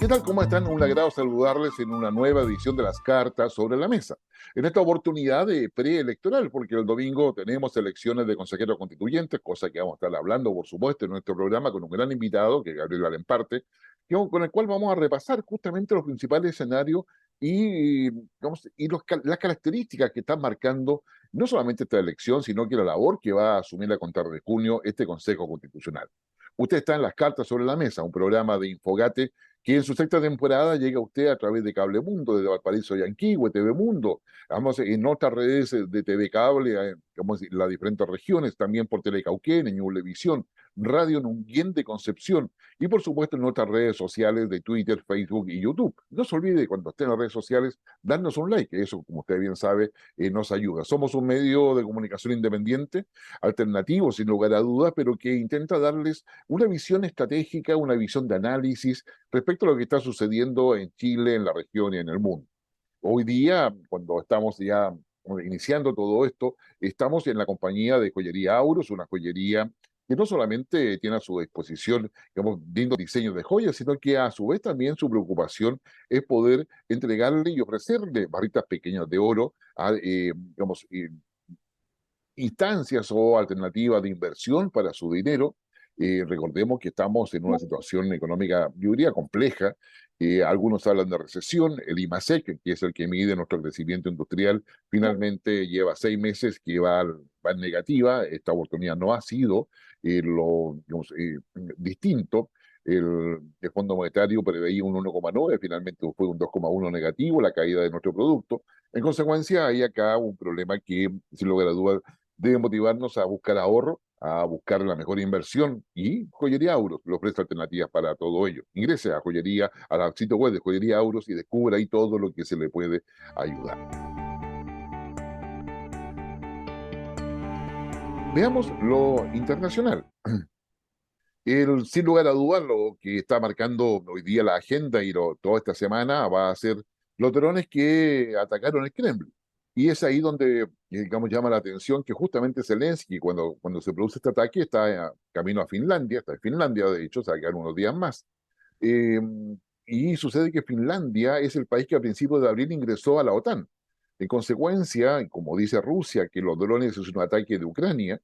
tal? ¿Cómo están? Un agrado saludarles en una nueva edición de las cartas sobre la mesa. En esta oportunidad de preelectoral, porque el domingo tenemos elecciones de consejeros constituyentes, cosa que vamos a estar hablando, por supuesto, en nuestro programa con un gran invitado, que es Gabriel Alemparte, con el cual vamos a repasar justamente los principales escenarios y, las características que están marcando no solamente esta elección, sino que la labor que va a asumir a contar de junio este Consejo Constitucional. Usted está en las cartas sobre la mesa, un programa de Infogate que en su sexta temporada llega a usted a través de Cable Mundo, desde Valparaíso y Anquihue, TV Mundo, vamos en otras redes de TV Cable, vamos, en las diferentes regiones, también por Telecauquén, en Ñublevisión, Radio Nunguien de Concepción, y por supuesto en otras redes sociales de Twitter, Facebook y YouTube. No se olvide, cuando esté en las redes sociales, darnos un like, eso, como usted bien sabe, nos ayuda. Somos un medio de comunicación independiente, alternativo, sin lugar a dudas, pero que intenta darles una visión estratégica, una visión de análisis respecto a lo que está sucediendo en Chile, en la región y en el mundo. Hoy día, cuando estamos ya iniciando todo esto, estamos en la compañía de Joyería Auros, una joyería que no solamente tiene a su disposición, digamos, lindos diseños de joyas, sino que a su vez también su preocupación es poder entregarle y ofrecerle barritas pequeñas de oro a, instancias o alternativas de inversión para su dinero. Recordemos que estamos en una situación económica, yo diría, compleja. Algunos hablan de recesión. El IMASEC, que es el que mide nuestro crecimiento industrial, finalmente lleva 6 meses que va en negativa. Esta oportunidad no ha sido digamos, distinto. El Fondo Monetario preveía un 1,9, finalmente fue un 2,1 negativo, la caída de nuestro producto. En consecuencia, hay acá un problema que, sin lugar a dudas, debe motivarnos a buscar ahorro, a buscar la mejor inversión, y Joyería Auros le ofrece alternativas para todo ello. Ingrese a Joyería, al sitio web de Joyería Auros y descubra ahí todo lo que se le puede ayudar. Veamos lo internacional. Sin lugar a dudas, lo que está marcando hoy día la agenda y toda esta semana va a ser los drones que atacaron el Kremlin. Y es ahí donde, digamos, llama la atención que justamente Zelensky, cuando se produce este ataque, está camino a Finlandia, está en Finlandia, de hecho, se va a quedar unos días más. Eh, y sucede que Finlandia es el país que a principios de abril ingresó a la OTAN. En consecuencia, como dice Rusia, que los drones es un ataque de Ucrania,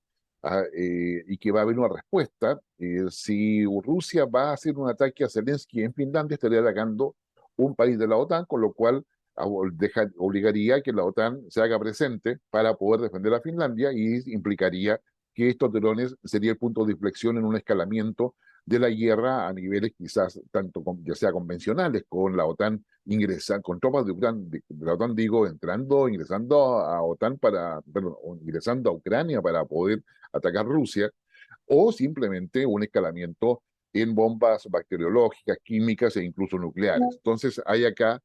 y que va a haber una respuesta. Si Rusia va a hacer un ataque a Zelensky en Finlandia, estaría atacando un país de la OTAN, con lo cual obligaría a que la OTAN se haga presente para poder defender a Finlandia, y implicaría que estos drones sería el punto de inflexión en un escalamiento de la guerra a niveles quizás tanto ya sea convencionales, con la OTAN con tropas de la OTAN, digo, ingresando a OTAN perdón, ingresando a Ucrania para poder atacar Rusia, o simplemente un escalamiento en bombas bacteriológicas, químicas e incluso nucleares. Entonces hay acá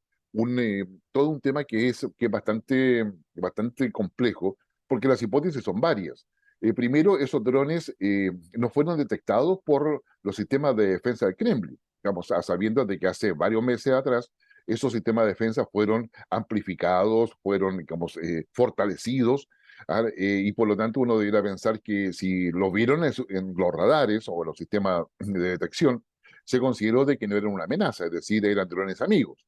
todo un tema que es bastante complejo, porque las hipótesis son varias. Primero, esos drones no fueron detectados por los sistemas de defensa del Kremlin, digamos, a sabiendas de que hace varios meses atrás esos sistemas de defensa fueron amplificados, fueron, digamos, fortalecidos, y por lo tanto uno debería pensar que si lo vieron en los radares o en los sistemas de detección, se consideró de que no eran una amenaza, es decir, eran drones amigos.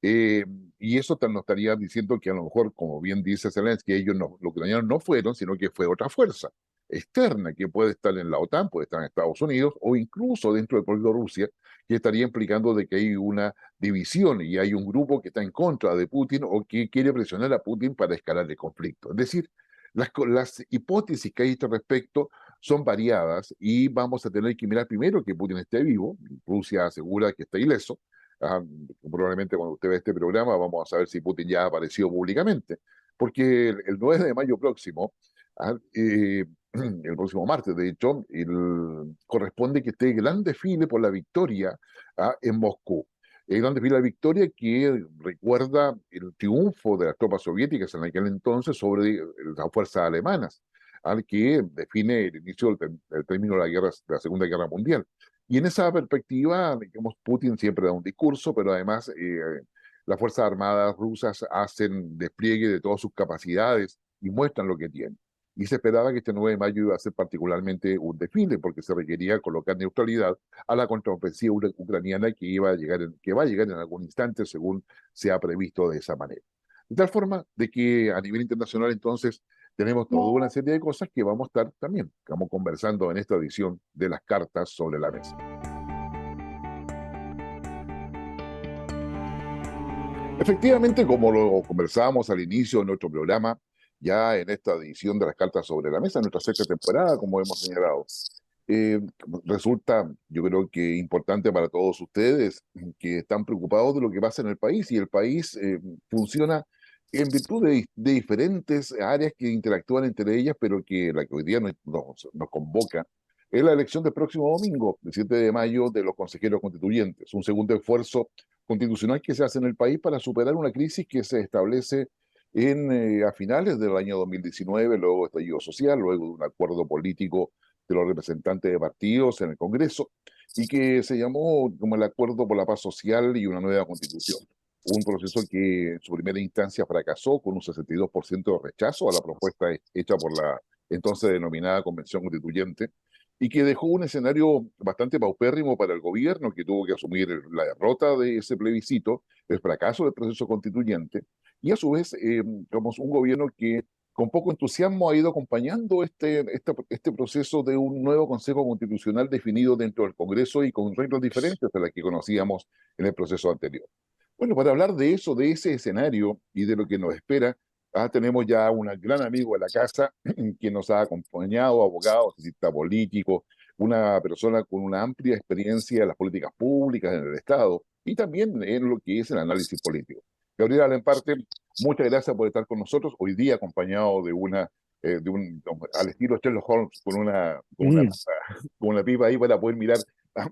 Eh, y eso nos estaría diciendo que a lo mejor, como bien dice Zelensky, ellos no, los ucranianos no fueron, sino que fue otra fuerza externa que puede estar en la OTAN, puede estar en Estados Unidos o incluso dentro del propio Rusia, que estaría implicando de que hay una división y hay un grupo que está en contra de Putin o que quiere presionar a Putin para escalar el conflicto. Es decir, las hipótesis que hay a este respecto son variadas, y vamos a tener que mirar primero que Putin esté vivo. Rusia asegura que está ileso. Ah, Probablemente cuando usted ve este programa vamos a saber si Putin ya apareció públicamente, porque el 9 de mayo próximo, el próximo martes, de hecho, corresponde que esté el gran desfile por la victoria en Moscú. El gran desfile de la victoria que recuerda el triunfo de las tropas soviéticas en aquel entonces sobre las fuerzas alemanas, al que define el inicio del término de de la Segunda Guerra Mundial. Y en esa perspectiva, digamos, Putin siempre da un discurso, pero además las Fuerzas Armadas rusas hacen despliegue de todas sus capacidades y muestran lo que tienen. y se esperaba que este 9 de mayo iba a ser particularmente un desfile, porque se requería colocar neutralidad a la contraofensiva ucraniana que iba a llegar que va a llegar en algún instante, según se ha previsto de esa manera. De tal forma de que a nivel internacional entonces tenemos toda una serie de cosas que vamos a estar también, estamos conversando en esta edición de las cartas sobre la mesa. Efectivamente, como lo conversábamos al inicio de nuestro programa, ya en esta edición de las cartas sobre la mesa, nuestra sexta temporada, como hemos señalado, eh, resulta, yo creo que importante para todos ustedes que están preocupados de lo que pasa en el país, y el país funciona en virtud de diferentes áreas que interactúan entre ellas, pero que la que hoy día nos convoca es la elección del próximo domingo, el 7 de mayo, de los consejeros constituyentes, un segundo esfuerzo constitucional que se hace en el país para superar una crisis que se establece a finales del año 2019, luego de estallido social, luego de un acuerdo político de los representantes de partidos en el Congreso, y que se llamó como el Acuerdo por la Paz Social y una nueva Constitución. Un proceso que en su primera instancia fracasó con un 62% de rechazo a la propuesta hecha por la entonces denominada Convención Constituyente, y que dejó un escenario bastante paupérrimo para el gobierno, que tuvo que asumir la derrota de ese plebiscito, el fracaso del proceso constituyente, y a su vez, como un gobierno que con poco entusiasmo ha ido acompañando este proceso de un nuevo Consejo Constitucional definido dentro del Congreso y con reglas diferentes a las que conocíamos en el proceso anterior. Bueno, para hablar de eso, de ese escenario y de lo que nos espera, tenemos ya un gran amigo de la casa que nos ha acompañado, abogado, cientista político, una persona con una amplia experiencia en las políticas públicas en el Estado y también en lo que es el análisis político. Gabriel Alemparte, muchas gracias por estar con nosotros hoy día acompañado al estilo Sherlock Holmes Mm, con una pipa ahí para poder mirar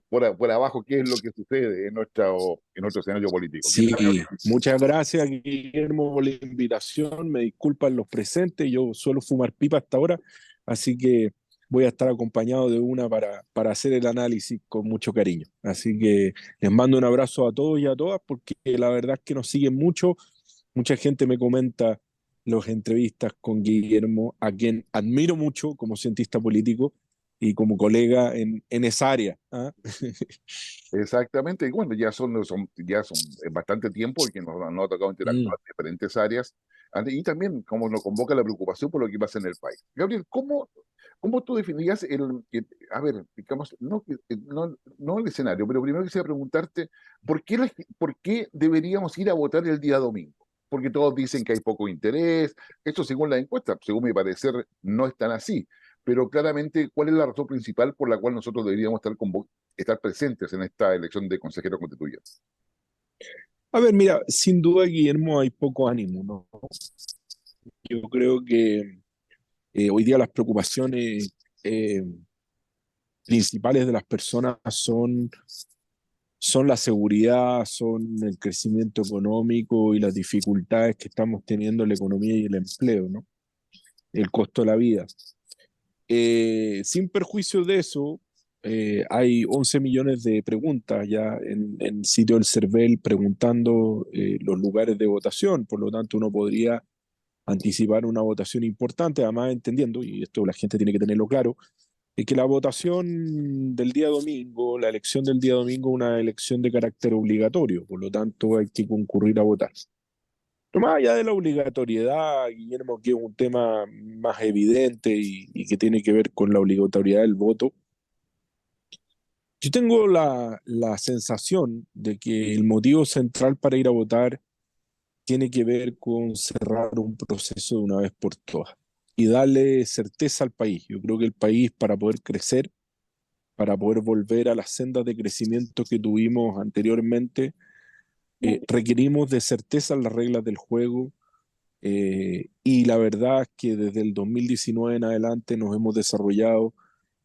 por abajo qué es lo que sucede en nuestro escenario político. ¿Qué tal, sí, Gabriel? muchas gracias, Guillermo, por la invitación. Me disculpan los presentes, yo suelo fumar pipa hasta ahora, así que voy a estar acompañado de una para hacer el análisis con mucho cariño. Así que les mando un abrazo a todos y a todas, porque la verdad es que nos siguen mucho. Mucha gente me comenta las entrevistas con Guillermo, a quien admiro mucho como cientista político y como colega en esa área. ¿Ah? Exactamente, y bueno, ya son bastante tiempo y que nos ha tocado Mm. interactuar en diferentes áreas, y también como nos convoca la preocupación por lo que pasa en el país. Gabriel, ¿cómo tú definirías a ver, digamos, no el escenario, pero primero quisiera preguntarte, ¿por qué deberíamos ir a votar el día domingo? Porque todos dicen que hay poco interés, esto según la encuesta, según mi parecer, no es tan así, pero claramente, ¿cuál es la razón principal por la cual nosotros deberíamos estar presentes en esta elección de consejeros constituyentes? A ver, mira, sin duda, Guillermo, hay poco ánimo, ¿no? Yo creo que hoy día las preocupaciones principales de las personas son la seguridad, son el crecimiento económico y las dificultades que estamos teniendo en la economía y el empleo, ¿no? El costo de la vida. Sin perjuicio de eso, hay 11 millones de preguntas ya en el sitio del CERVEL preguntando los lugares de votación, por lo tanto uno podría anticipar una votación importante, además entendiendo, y esto la gente tiene que tenerlo claro, que la votación del día domingo, la elección del día domingo es una elección de carácter obligatorio, por lo tanto hay que concurrir a votar. Pero más allá de la obligatoriedad, Guillermo, que es un tema más evidente y que tiene que ver con la obligatoriedad del voto, yo tengo la sensación de que el motivo central para ir a votar tiene que ver con cerrar un proceso de una vez por todas y darle certeza al país. Yo creo que el país, para poder crecer, para poder volver a las sendas de crecimiento que tuvimos anteriormente, requerimos de certeza en las reglas del juego. Y la verdad es que desde el 2019 en adelante nos hemos desarrollado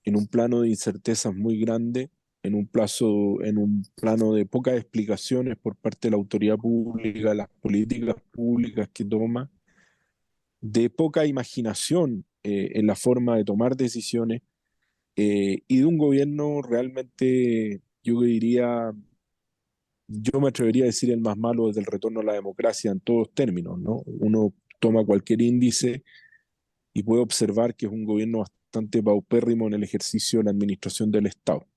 en un plano de incertezas muy grande, en un plano de pocas explicaciones por parte de la autoridad pública, las políticas públicas que toma, de poca imaginación en la forma de tomar decisiones, y de un gobierno realmente, yo me atrevería a decir el más malo desde el retorno a la democracia en todos términos, ¿no? Uno toma cualquier índice y puede observar que es un gobierno bastante paupérrimo en el ejercicio de la administración del Estado.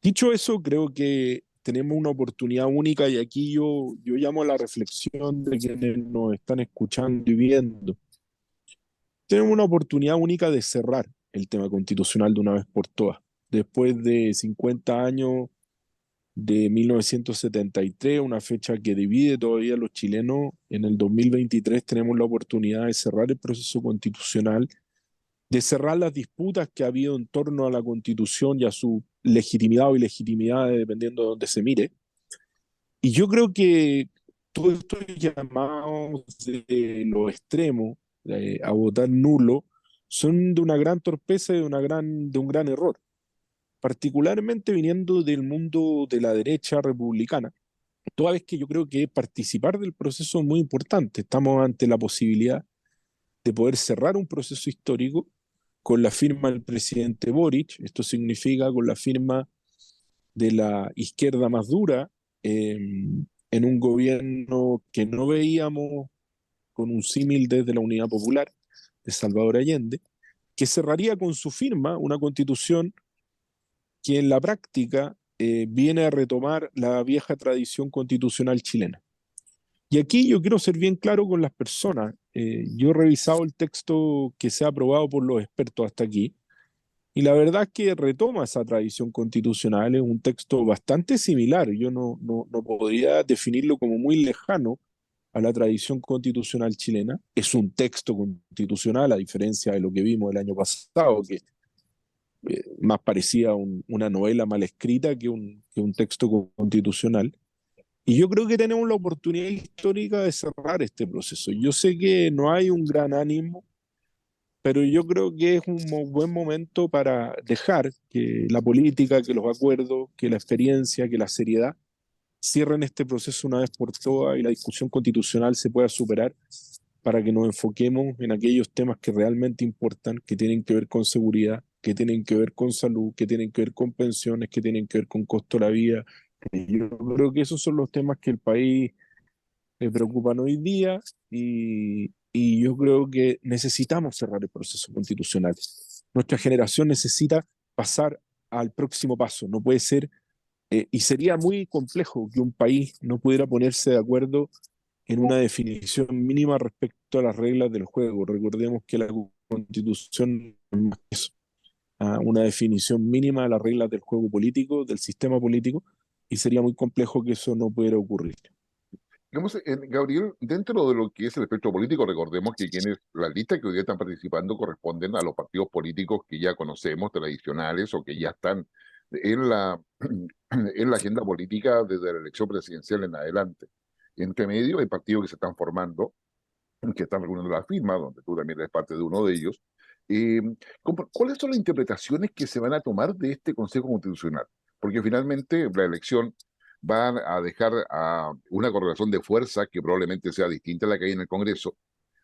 Dicho eso, creo que tenemos una oportunidad única y aquí yo llamo a la reflexión de quienes nos están escuchando y viendo. Tenemos una oportunidad única de cerrar el tema constitucional de una vez por todas. Después de 50 años de 1973, una fecha que divide todavía a los chilenos, en el 2023 tenemos la oportunidad de cerrar el proceso constitucional, de cerrar las disputas que ha habido en torno a la Constitución y a su legitimidad o ilegitimidad, dependiendo de donde se mire. Y yo creo que todos estos llamados de los extremos a votar nulo son de una gran torpeza y de un gran error, particularmente viniendo del mundo de la derecha republicana, toda vez que yo creo que participar del proceso es muy importante. Estamos ante la posibilidad de poder cerrar un proceso histórico con la firma del presidente Boric. Esto significa con la firma de la izquierda más dura en un gobierno que no veíamos con un símil desde la Unidad Popular de Salvador Allende, que cerraría con su firma una constitución que en la práctica viene a retomar la vieja tradición constitucional chilena. Y aquí yo quiero ser bien claro con las personas. Yo he revisado el texto que se ha aprobado por los expertos hasta aquí, y la verdad es que retoma esa tradición constitucional, es un texto bastante similar. Yo no podría definirlo como muy lejano a la tradición constitucional chilena. Es un texto constitucional, a diferencia de lo que vimos el año pasado, que más parecía una novela mal escrita que un texto constitucional. Y yo creo que tenemos la oportunidad histórica de cerrar este proceso. Yo sé que no hay un gran ánimo, pero yo creo que es un buen momento para dejar que la política, que los acuerdos, que la experiencia, que la seriedad cierren este proceso una vez por todas y la discusión constitucional se pueda superar para que nos enfoquemos en aquellos temas que realmente importan, que tienen que ver con seguridad, que tienen que ver con salud, que tienen que ver con pensiones, que tienen que ver con costo de la vida. Yo creo que esos son los temas que el país le preocupan hoy día y yo creo que necesitamos cerrar el proceso constitucional. Nuestra generación necesita pasar al próximo paso. No puede ser, y sería muy complejo que un país no pudiera ponerse de acuerdo en una definición mínima respecto a las reglas del juego. Recordemos que la Constitución es más que eso, una definición mínima de las reglas del juego político, del sistema político, y sería muy complejo que eso no pudiera ocurrir. Digamos, Gabriel, dentro de lo que es el espectro político, recordemos que las listas que hoy día están participando corresponden a los partidos políticos que ya conocemos, tradicionales, o que ya están en en la agenda política desde la elección presidencial en adelante. Entre medio hay partidos que se están formando, que están reuniendo la firma, donde tú también eres parte de uno de ellos. Eh, ¿Cuáles son las interpretaciones que se van a tomar de este Consejo Constitucional? Porque finalmente la elección va a dejar a una correlación de fuerzas que probablemente sea distinta a la que hay en el Congreso.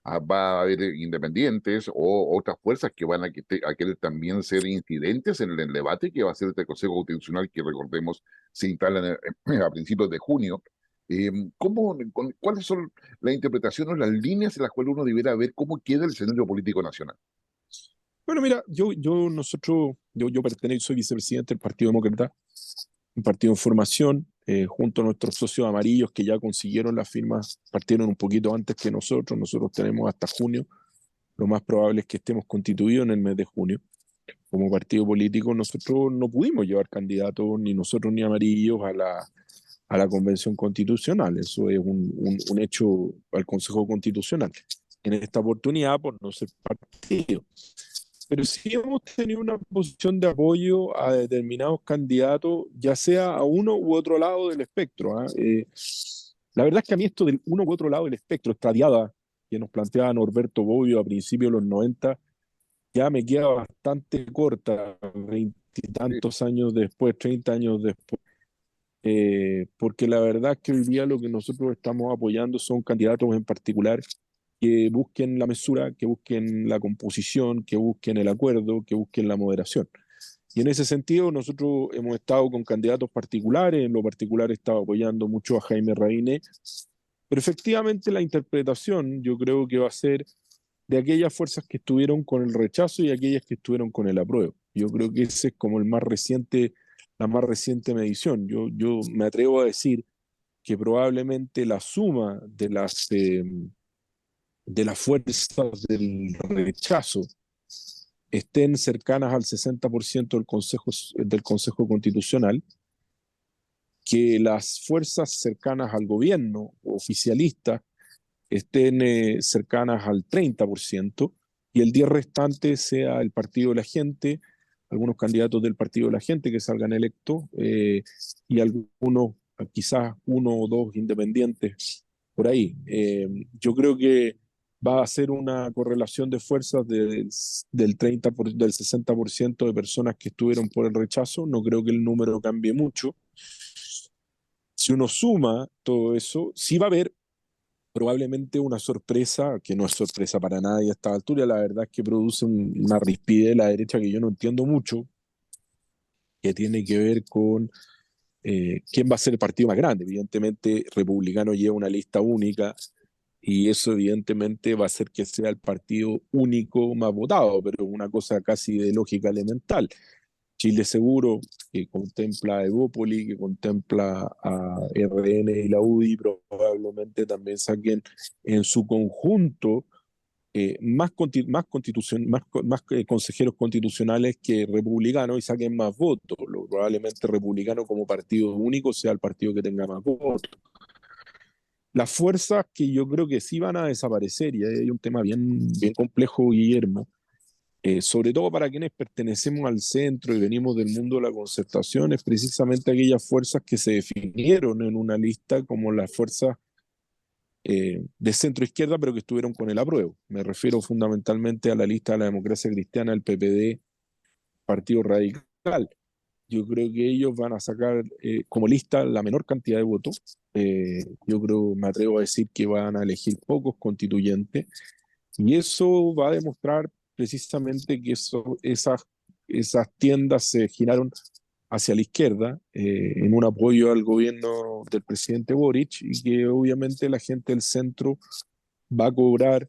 Va a haber independientes o otras fuerzas que van a querer también ser incidentes en el debate que va a ser este Consejo Constitucional que, recordemos, se instala a principios de junio. Eh, ¿Cuáles son las interpretaciones, las líneas en las cuales uno debiera ver cómo queda el escenario político nacional? Bueno, mira, yo pertenezco, soy vicepresidente del Partido Demócrata, un partido en formación, junto a nuestros socios amarillos que ya consiguieron las firmas, partieron un poquito antes que nosotros tenemos hasta junio, lo más probable es que estemos constituidos en el mes de junio. Como partido político, nosotros no pudimos llevar candidatos, ni nosotros ni amarillos, a la Convención Constitucional. Eso es un hecho al Consejo Constitucional. En esta oportunidad, por no ser partido. Pero sí hemos tenido una posición de apoyo a determinados candidatos, ya sea a uno u otro lado del espectro. La verdad es que a mí esto del uno u otro lado del espectro, esta diada que nos planteaba Norberto Bobbio a principios de los 90, ya me queda bastante corta, Sí, veintitantos años después, 30 años después, porque la verdad es que hoy día lo que nosotros estamos apoyando son candidatos en particular que busquen la mesura, que busquen la composición, que busquen el acuerdo, que busquen la moderación. Y en ese sentido nosotros hemos estado con candidatos particulares, en lo particular he estado apoyando mucho a Jaime Raine, pero efectivamente la interpretación yo creo que va a ser de aquellas fuerzas que estuvieron con el rechazo y aquellas que estuvieron con el apruebo. Yo creo que ese es como la más reciente medición. Yo me atrevo a decir que probablemente la suma de las fuerzas del rechazo estén cercanas al 60% del Consejo Constitucional, que las fuerzas cercanas al gobierno oficialista estén cercanas al 30% y el 10 restante sea el partido de la gente, algunos candidatos del partido de la gente que salgan electos y algunos, quizás uno o dos independientes por ahí. Yo creo que va a ser una correlación de fuerzas del 60% de personas que estuvieron por el rechazo. No creo que el número cambie mucho. Si uno suma todo eso, sí va a haber probablemente una sorpresa, que no es sorpresa para nadie a esta altura, la verdad es que produce una rispidez de la derecha que yo no entiendo mucho, que tiene que ver con quién va a ser el partido más grande. Evidentemente, Republicano lleva una lista única y eso evidentemente va a hacer que sea el partido único más votado, pero es una cosa casi de lógica elemental. Chile Seguro, que contempla a Evópoli, que contempla a RN y la UDI, probablemente también saquen en su conjunto más consejeros constitucionales que republicanos y saquen más votos. Probablemente republicano como partido único sea el partido que tenga más votos. Las fuerzas que yo creo que sí van a desaparecer, y hay un tema bien complejo, Guillermo, sobre todo para quienes pertenecemos al centro y venimos del mundo de la concertación, es precisamente aquellas fuerzas que se definieron en una lista como las fuerzas de centro izquierda, pero que estuvieron con el apruebo. Me refiero fundamentalmente a la lista de la democracia cristiana, el PPD, Partido Radical. Yo creo que ellos van a sacar como lista la menor cantidad de votos. Yo creo, me atrevo a decir que van a elegir pocos constituyentes y eso va a demostrar precisamente que esas tiendas se giraron hacia la izquierda en un apoyo al gobierno del presidente Boric y que obviamente la gente del centro va a cobrar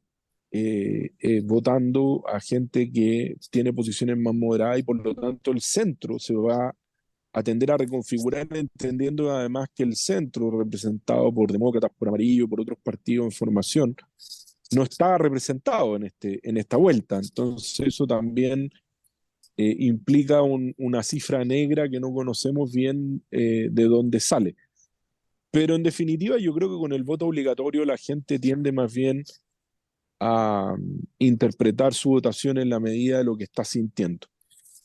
votando a gente que tiene posiciones más moderadas y por lo tanto el centro se va a tender a reconfigurar entendiendo además que el centro representado por demócratas, por amarillo, por otros partidos en formación, no está representado en esta vuelta. Entonces eso también implica una cifra negra que no conocemos bien de dónde sale. Pero en definitiva yo creo que con el voto obligatorio la gente tiende más bien a interpretar su votación en la medida de lo que está sintiendo.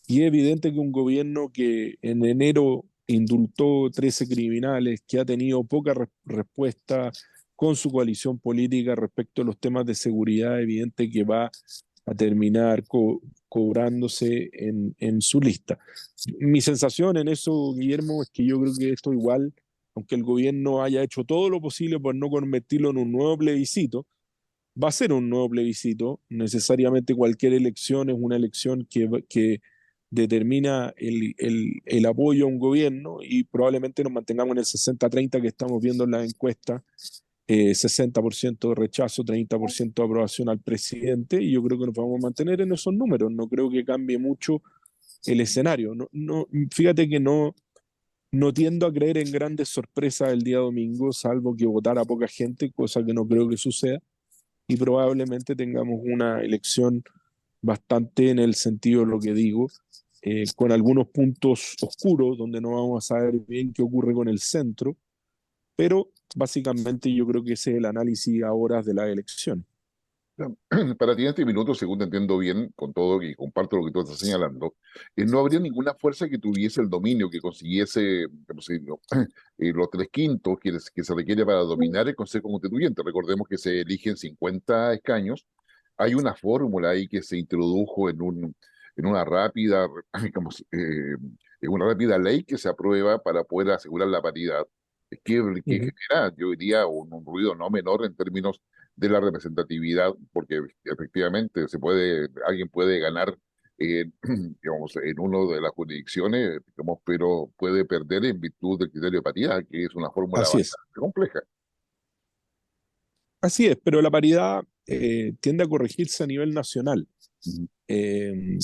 Y es evidente que un gobierno que en enero indultó 13 criminales, que ha tenido poca respuesta con su coalición política respecto a los temas de seguridad, evidente que va a terminar cobrándose en su lista. Mi sensación en eso, Guillermo, es que yo creo que esto igual, aunque el gobierno haya hecho todo lo posible por no convertirlo en un nuevo plebiscito, va a ser un nuevo plebiscito. Necesariamente cualquier elección es una elección que determina el apoyo a un gobierno y probablemente nos mantengamos en el 60-30 que estamos viendo en la encuesta, 60% de rechazo, 30% de aprobación al presidente, y yo creo que nos vamos a mantener en esos números. No creo que cambie mucho el escenario. Fíjate que no tiendo a creer en grandes sorpresas el día domingo, salvo que votara poca gente, cosa que no creo que suceda y probablemente tengamos una elección bastante en el sentido de lo que digo, con algunos puntos oscuros donde no vamos a saber bien qué ocurre con el centro, pero básicamente yo creo que ese es el análisis ahora de la elección. Para ti en este minuto, según te entiendo bien, con todo y comparto lo que tú estás señalando, no habría ninguna fuerza que tuviese el dominio, que consiguiese, ¿cómo se dice? Los tres quintos que se requiere para dominar el Consejo Constituyente. Recordemos que se eligen 50 escaños. Hay una fórmula ahí que se introdujo en una rápida, en una rápida ley que se aprueba para poder asegurar la paridad, que Ujú. genera, yo diría, un ruido no menor en términos de la representatividad, porque efectivamente alguien puede ganar digamos, en una de las jurisdicciones, digamos, pero puede perder en virtud del criterio de paridad, que es una fórmula Así es. bastante compleja. Así es, pero la paridad tiende a corregirse a nivel nacional. Ujú. Eh,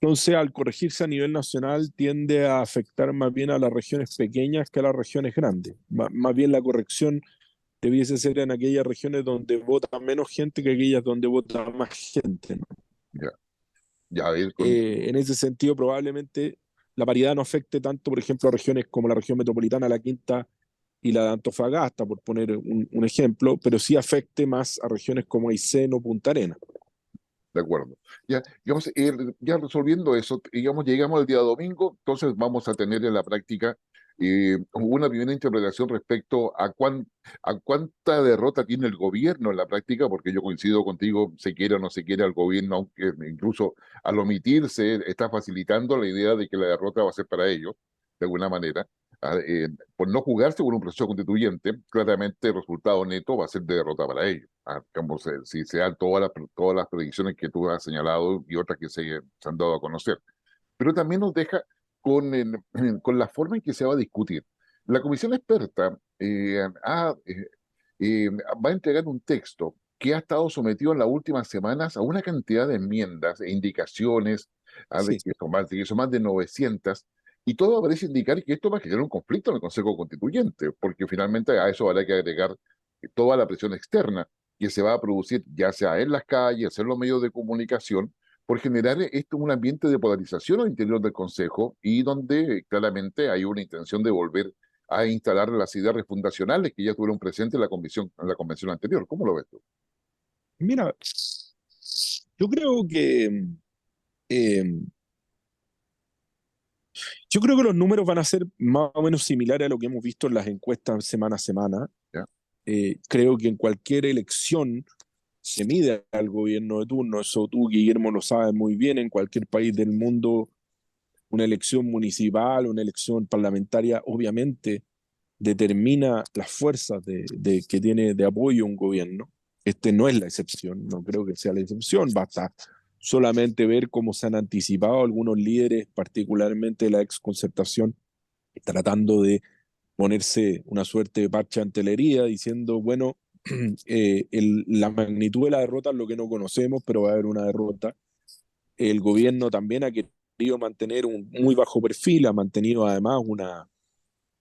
entonces, al corregirse a nivel nacional, tiende a afectar más bien a las regiones pequeñas que a las regiones grandes. Más bien la corrección debiese ser en aquellas regiones donde vota menos gente que aquellas donde vota más gente, ¿no? Ya, ya, a ver, En ese sentido, probablemente la paridad no afecte tanto, por ejemplo, a regiones como la región metropolitana, la Quinta y la de Antofagasta, por poner un ejemplo, pero sí afecte más a regiones como Aysén o Punta Arenas. de acuerdo. Ya, digamos, ya resolviendo eso, digamos, llegamos al día domingo, entonces vamos a tener en la práctica una primera interpretación respecto a cuánta derrota tiene el gobierno en la práctica, porque yo coincido contigo, se quiere o no se quiere al gobierno, aunque incluso al omitirse está facilitando la idea de que la derrota va a ser para ellos, de alguna manera. Por no jugarse con un proceso constituyente, claramente el resultado neto va a ser de derrota para ellos. Digamos, si se dan todas las predicciones que tú has señalado y otras que se han dado a conocer. Pero también nos deja con la forma en que se va a discutir. La comisión experta va a entregar un texto que ha estado sometido en las últimas semanas a una cantidad de enmiendas e indicaciones, de Sí. que son más de 900, y todo parece indicar que esto va a generar un conflicto en el Consejo Constituyente, porque finalmente a eso habrá que agregar toda la presión externa que se va a producir, ya sea en las calles, en los medios de comunicación, por generar esto un ambiente de polarización al interior del Consejo y donde claramente hay una intención de volver a instalar las ideas refundacionales que ya estuvieron presentes en la convención anterior. ¿Cómo lo ves tú? Mira, yo creo que eh, yo creo que los números van a ser más o menos similares a lo que hemos visto en las encuestas semana a semana. ¿Ya? Creo que en cualquier elección se mide al gobierno de turno, eso tú, Guillermo, lo sabes muy bien, en cualquier país del mundo, una elección municipal, una elección parlamentaria, obviamente determina las fuerzas que tiene de apoyo un gobierno. Este no es la excepción, no creo que sea la excepción, basta solamente ver cómo se han anticipado algunos líderes, particularmente la exconcertación, tratando de ponerse una suerte de parche ante la herida, diciendo, bueno, la magnitud de la derrota es lo que no conocemos, pero va a haber una derrota. El gobierno también ha querido mantener un muy bajo perfil, ha mantenido además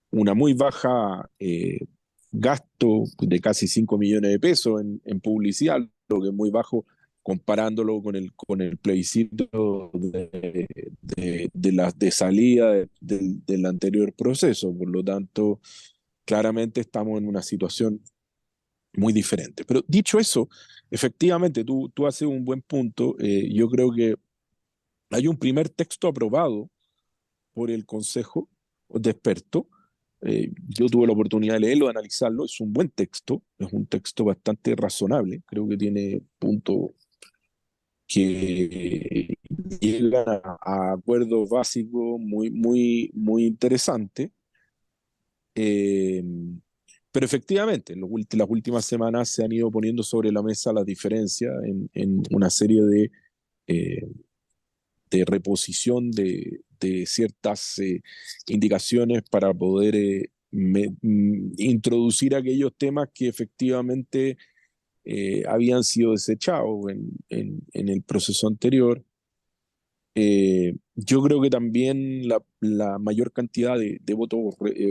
una muy baja gasto de casi 5 millones de pesos en publicidad, lo que es muy bajo comparándolo con el plebiscito de salida del anterior proceso. Por lo tanto, claramente estamos en una situación muy diferente. Pero dicho eso, efectivamente, tú haces un buen punto. Yo creo que hay un primer texto aprobado por el Consejo de Expertos. Yo tuve la oportunidad de leerlo, de analizarlo. Es un buen texto, es un texto bastante razonable. Creo que tiene puntos que llegan a acuerdos básicos muy interesantes. Eh, pero efectivamente, las últimas semanas se han ido poniendo sobre la mesa las diferencias en una serie eh, de reposición de ciertas indicaciones para poder introducir aquellos temas que efectivamente habían sido desechados en el proceso anterior. Yo creo que también la mayor cantidad de votos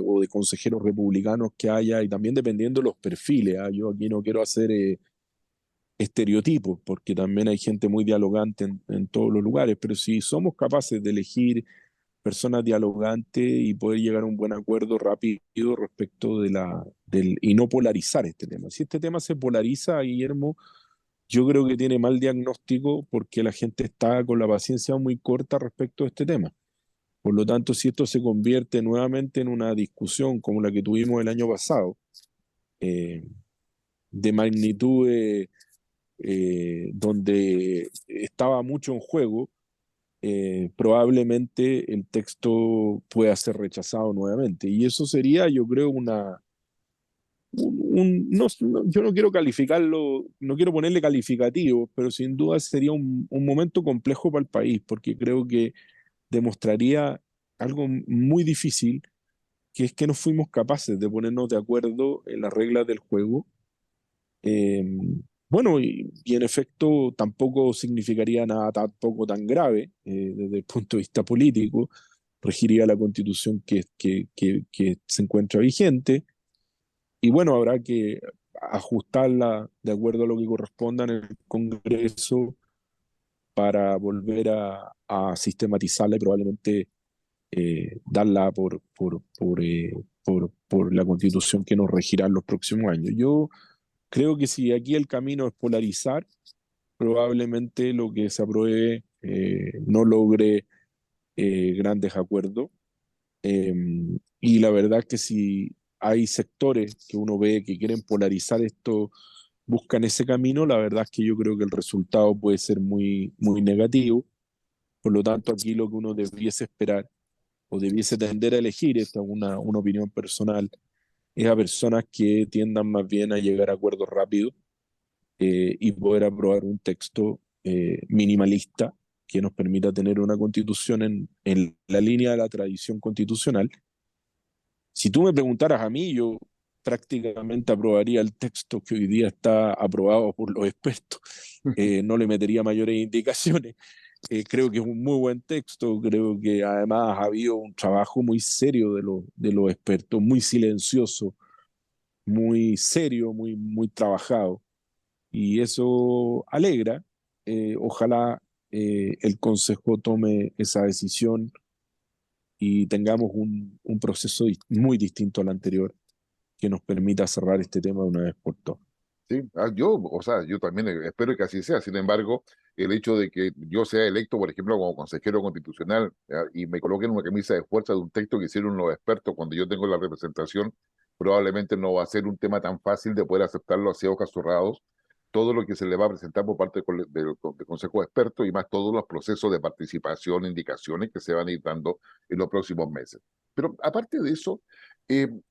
o de consejeros republicanos que haya, y también dependiendo de los perfiles, yo aquí no quiero hacer estereotipos, porque también hay gente muy dialogante en todos los lugares, pero si somos capaces de elegir personas dialogantes y poder llegar a un buen acuerdo rápido respecto y no polarizar este tema. Si este tema se polariza, Guillermo, yo creo que tiene mal diagnóstico porque la gente está con la paciencia muy corta respecto a este tema. Por lo tanto, si esto se convierte nuevamente en una discusión como la que tuvimos el año pasado, eh, de magnitud donde estaba mucho en juego, probablemente el texto pueda ser rechazado nuevamente. Y eso sería, yo creo, yo no quiero calificarlo, no quiero ponerle calificativo, pero sin duda sería un momento complejo para el país, porque creo que demostraría algo muy difícil, que es que no fuimos capaces de ponernos de acuerdo en las reglas del juego, eh, Bueno, y en efecto tampoco significaría nada tampoco tan grave desde el punto de vista político. Regiría la constitución que se encuentra vigente y bueno, habrá que ajustarla de acuerdo a lo que corresponda en el Congreso para volver a sistematizarla y probablemente darla por la constitución que nos regirá en los próximos años. Yo creo que si aquí el camino es polarizar, probablemente lo que se apruebe no logre grandes acuerdos. Eh, y la verdad que si hay sectores que uno ve que quieren polarizar esto, buscan ese camino, la verdad es que yo creo que el resultado puede ser muy negativo. Por lo tanto, aquí lo que uno debiese esperar o debiese tender a elegir, esta es una opinión personal, es a personas que tiendan más bien a llegar a acuerdos rápidos y poder aprobar un texto minimalista que nos permita tener una constitución en la línea de la tradición constitucional. Si tú me preguntaras a mí, yo prácticamente aprobaría el texto que hoy día está aprobado por los expertos. No le metería mayores indicaciones. Creo que es un muy buen texto, creo que además ha habido un trabajo muy serio de los expertos, muy silencioso, muy serio, muy trabajado. Y eso alegra. Ojalá el Consejo tome esa decisión y tengamos un proceso muy distinto al anterior que nos permita cerrar este tema de una vez por todas. Sí, o sea, yo también espero que así sea. Sin embargo, el hecho de que yo sea electo, por ejemplo, como consejero constitucional, y me coloquen una camisa de fuerza de un texto que hicieron los expertos cuando yo tengo la representación, probablemente no va a ser un tema tan fácil de poder aceptarlo así a ojos cerrados. Todo lo que se le va a presentar por parte del Consejo de Expertos y más todos los procesos de participación, indicaciones que se van a ir dando en los próximos meses. Pero aparte de eso,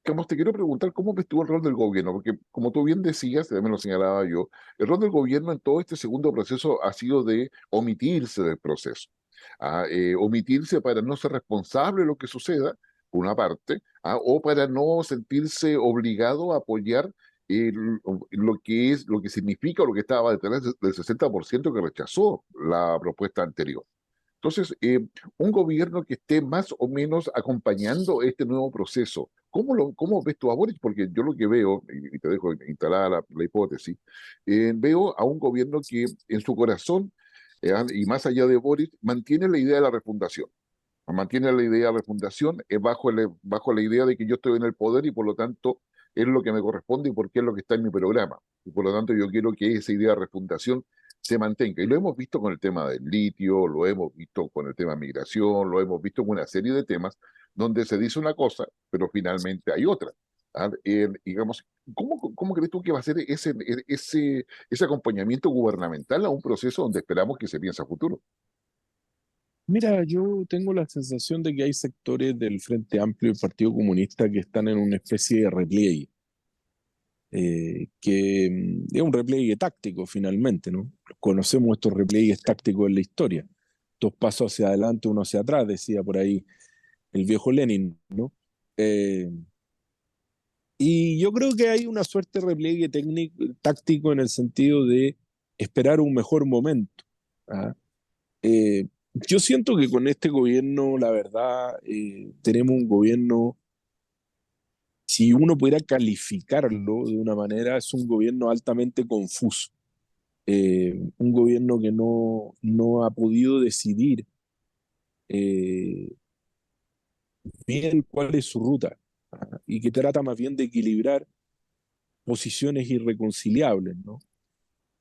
Camus, te quiero preguntar cómo ves tú el rol del gobierno, porque como tú bien decías, también lo señalaba yo, el rol del gobierno en todo este segundo proceso ha sido de omitirse del proceso, omitirse para no ser responsable de lo que suceda, por una parte, o para no sentirse obligado a apoyar lo que significa o lo que estaba detrás del 60% que rechazó la propuesta anterior. Entonces, un gobierno que esté más o menos acompañando este nuevo proceso, ¿cómo ves tú a Boric? Porque yo lo que veo, y te dejo instalada la hipótesis, veo a un gobierno que en su corazón, y más allá de Boric, mantiene la idea de la refundación. Mantiene la idea de refundación bajo la idea de que yo estoy en el poder y por lo tanto es lo que me corresponde y porque es lo que está en mi programa. Y por lo tanto yo quiero que esa idea de refundación se mantenga. Y lo hemos visto con el tema del litio, lo hemos visto con el tema de migración, lo hemos visto con una serie de temas donde se dice una cosa, pero finalmente hay otra. Digamos, ¿cómo crees tú que va a ser ese acompañamiento gubernamental a un proceso donde esperamos que se piense a futuro? Mira, yo tengo la sensación de que hay sectores del Frente Amplio y Partido Comunista que están en una especie de repliegue, que es un repliegue táctico finalmente, ¿no? Conocemos estos repliegues tácticos en la historia. Dos pasos hacia adelante, uno hacia atrás, decía por ahí el viejo Lenin, ¿no? Eh, y yo creo que hay una suerte de repliegue táctico en el sentido de esperar un mejor momento. ¿Ah? Yo siento que con este gobierno, la verdad, tenemos un gobierno, si uno pudiera calificarlo de una manera, es un gobierno altamente confuso. Un gobierno que no ha podido decidir eh, bien cuál es su ruta, y que trata más bien de equilibrar posiciones irreconciliables, ¿no?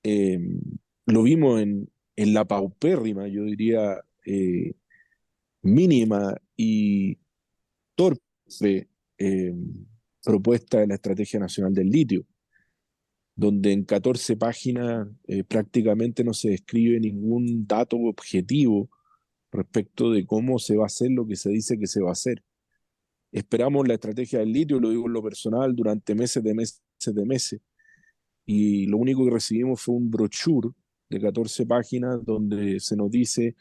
Eh, lo vimos en la paupérrima, yo diría, mínima y torpe eh, propuesta de la Estrategia Nacional del Litio, donde en 14 páginas prácticamente no se describe ningún dato objetivo respecto de cómo se va a hacer lo que se dice que se va a hacer. Esperamos la estrategia del litio, lo digo en lo personal, durante meses, y lo único que recibimos fue un brochure de 14 páginas donde se nos dice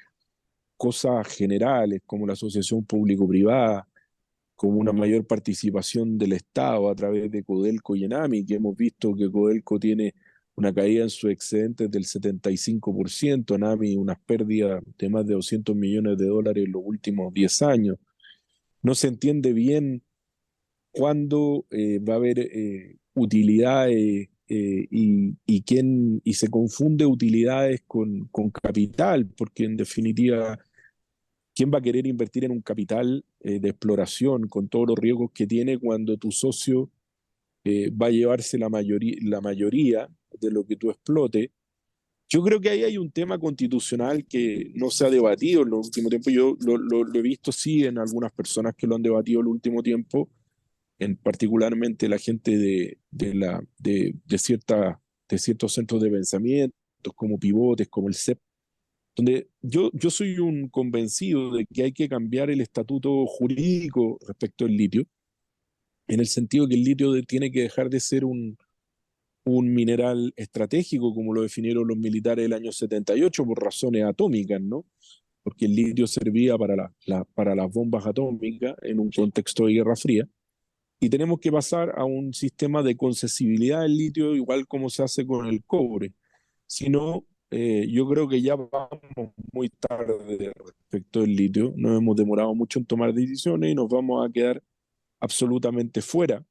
cosas generales como la asociación público-privada, como una mayor participación del Estado a través de Codelco y Enami, que hemos visto que Codelco tiene una caída en sus excedentes del 75%, Nami, unas pérdidas de más de 200 millones de dólares en los últimos 10 años. No se entiende bien cuándo va a haber utilidades y se confunde utilidades con capital, porque en definitiva, ¿quién va a querer invertir en un capital de exploración con todos los riesgos que tiene cuando tu socio va a llevarse la mayoría de lo que tú explotes? Yo creo que ahí hay un tema constitucional que no se ha debatido en los últimos tiempos. Yo lo he visto, sí, en algunas personas que lo han debatido en el último tiempo, en particularmente la gente de ciertos centros de pensamiento, como Pivotes, como el CEP, donde yo soy un convencido de que hay que cambiar el estatuto jurídico respecto al litio, en el sentido que el litio tiene que dejar de ser un mineral estratégico, como lo definieron los militares del año 78 por razones atómicas, ¿no? Porque el litio servía para las bombas atómicas en un contexto de Guerra Fría, y tenemos que pasar a un sistema de concesibilidad del litio, igual como se hace con el cobre. Si no, yo creo que ya vamos muy tarde respecto del litio, nos hemos demorado mucho en tomar decisiones y nos vamos a quedar absolutamente fuera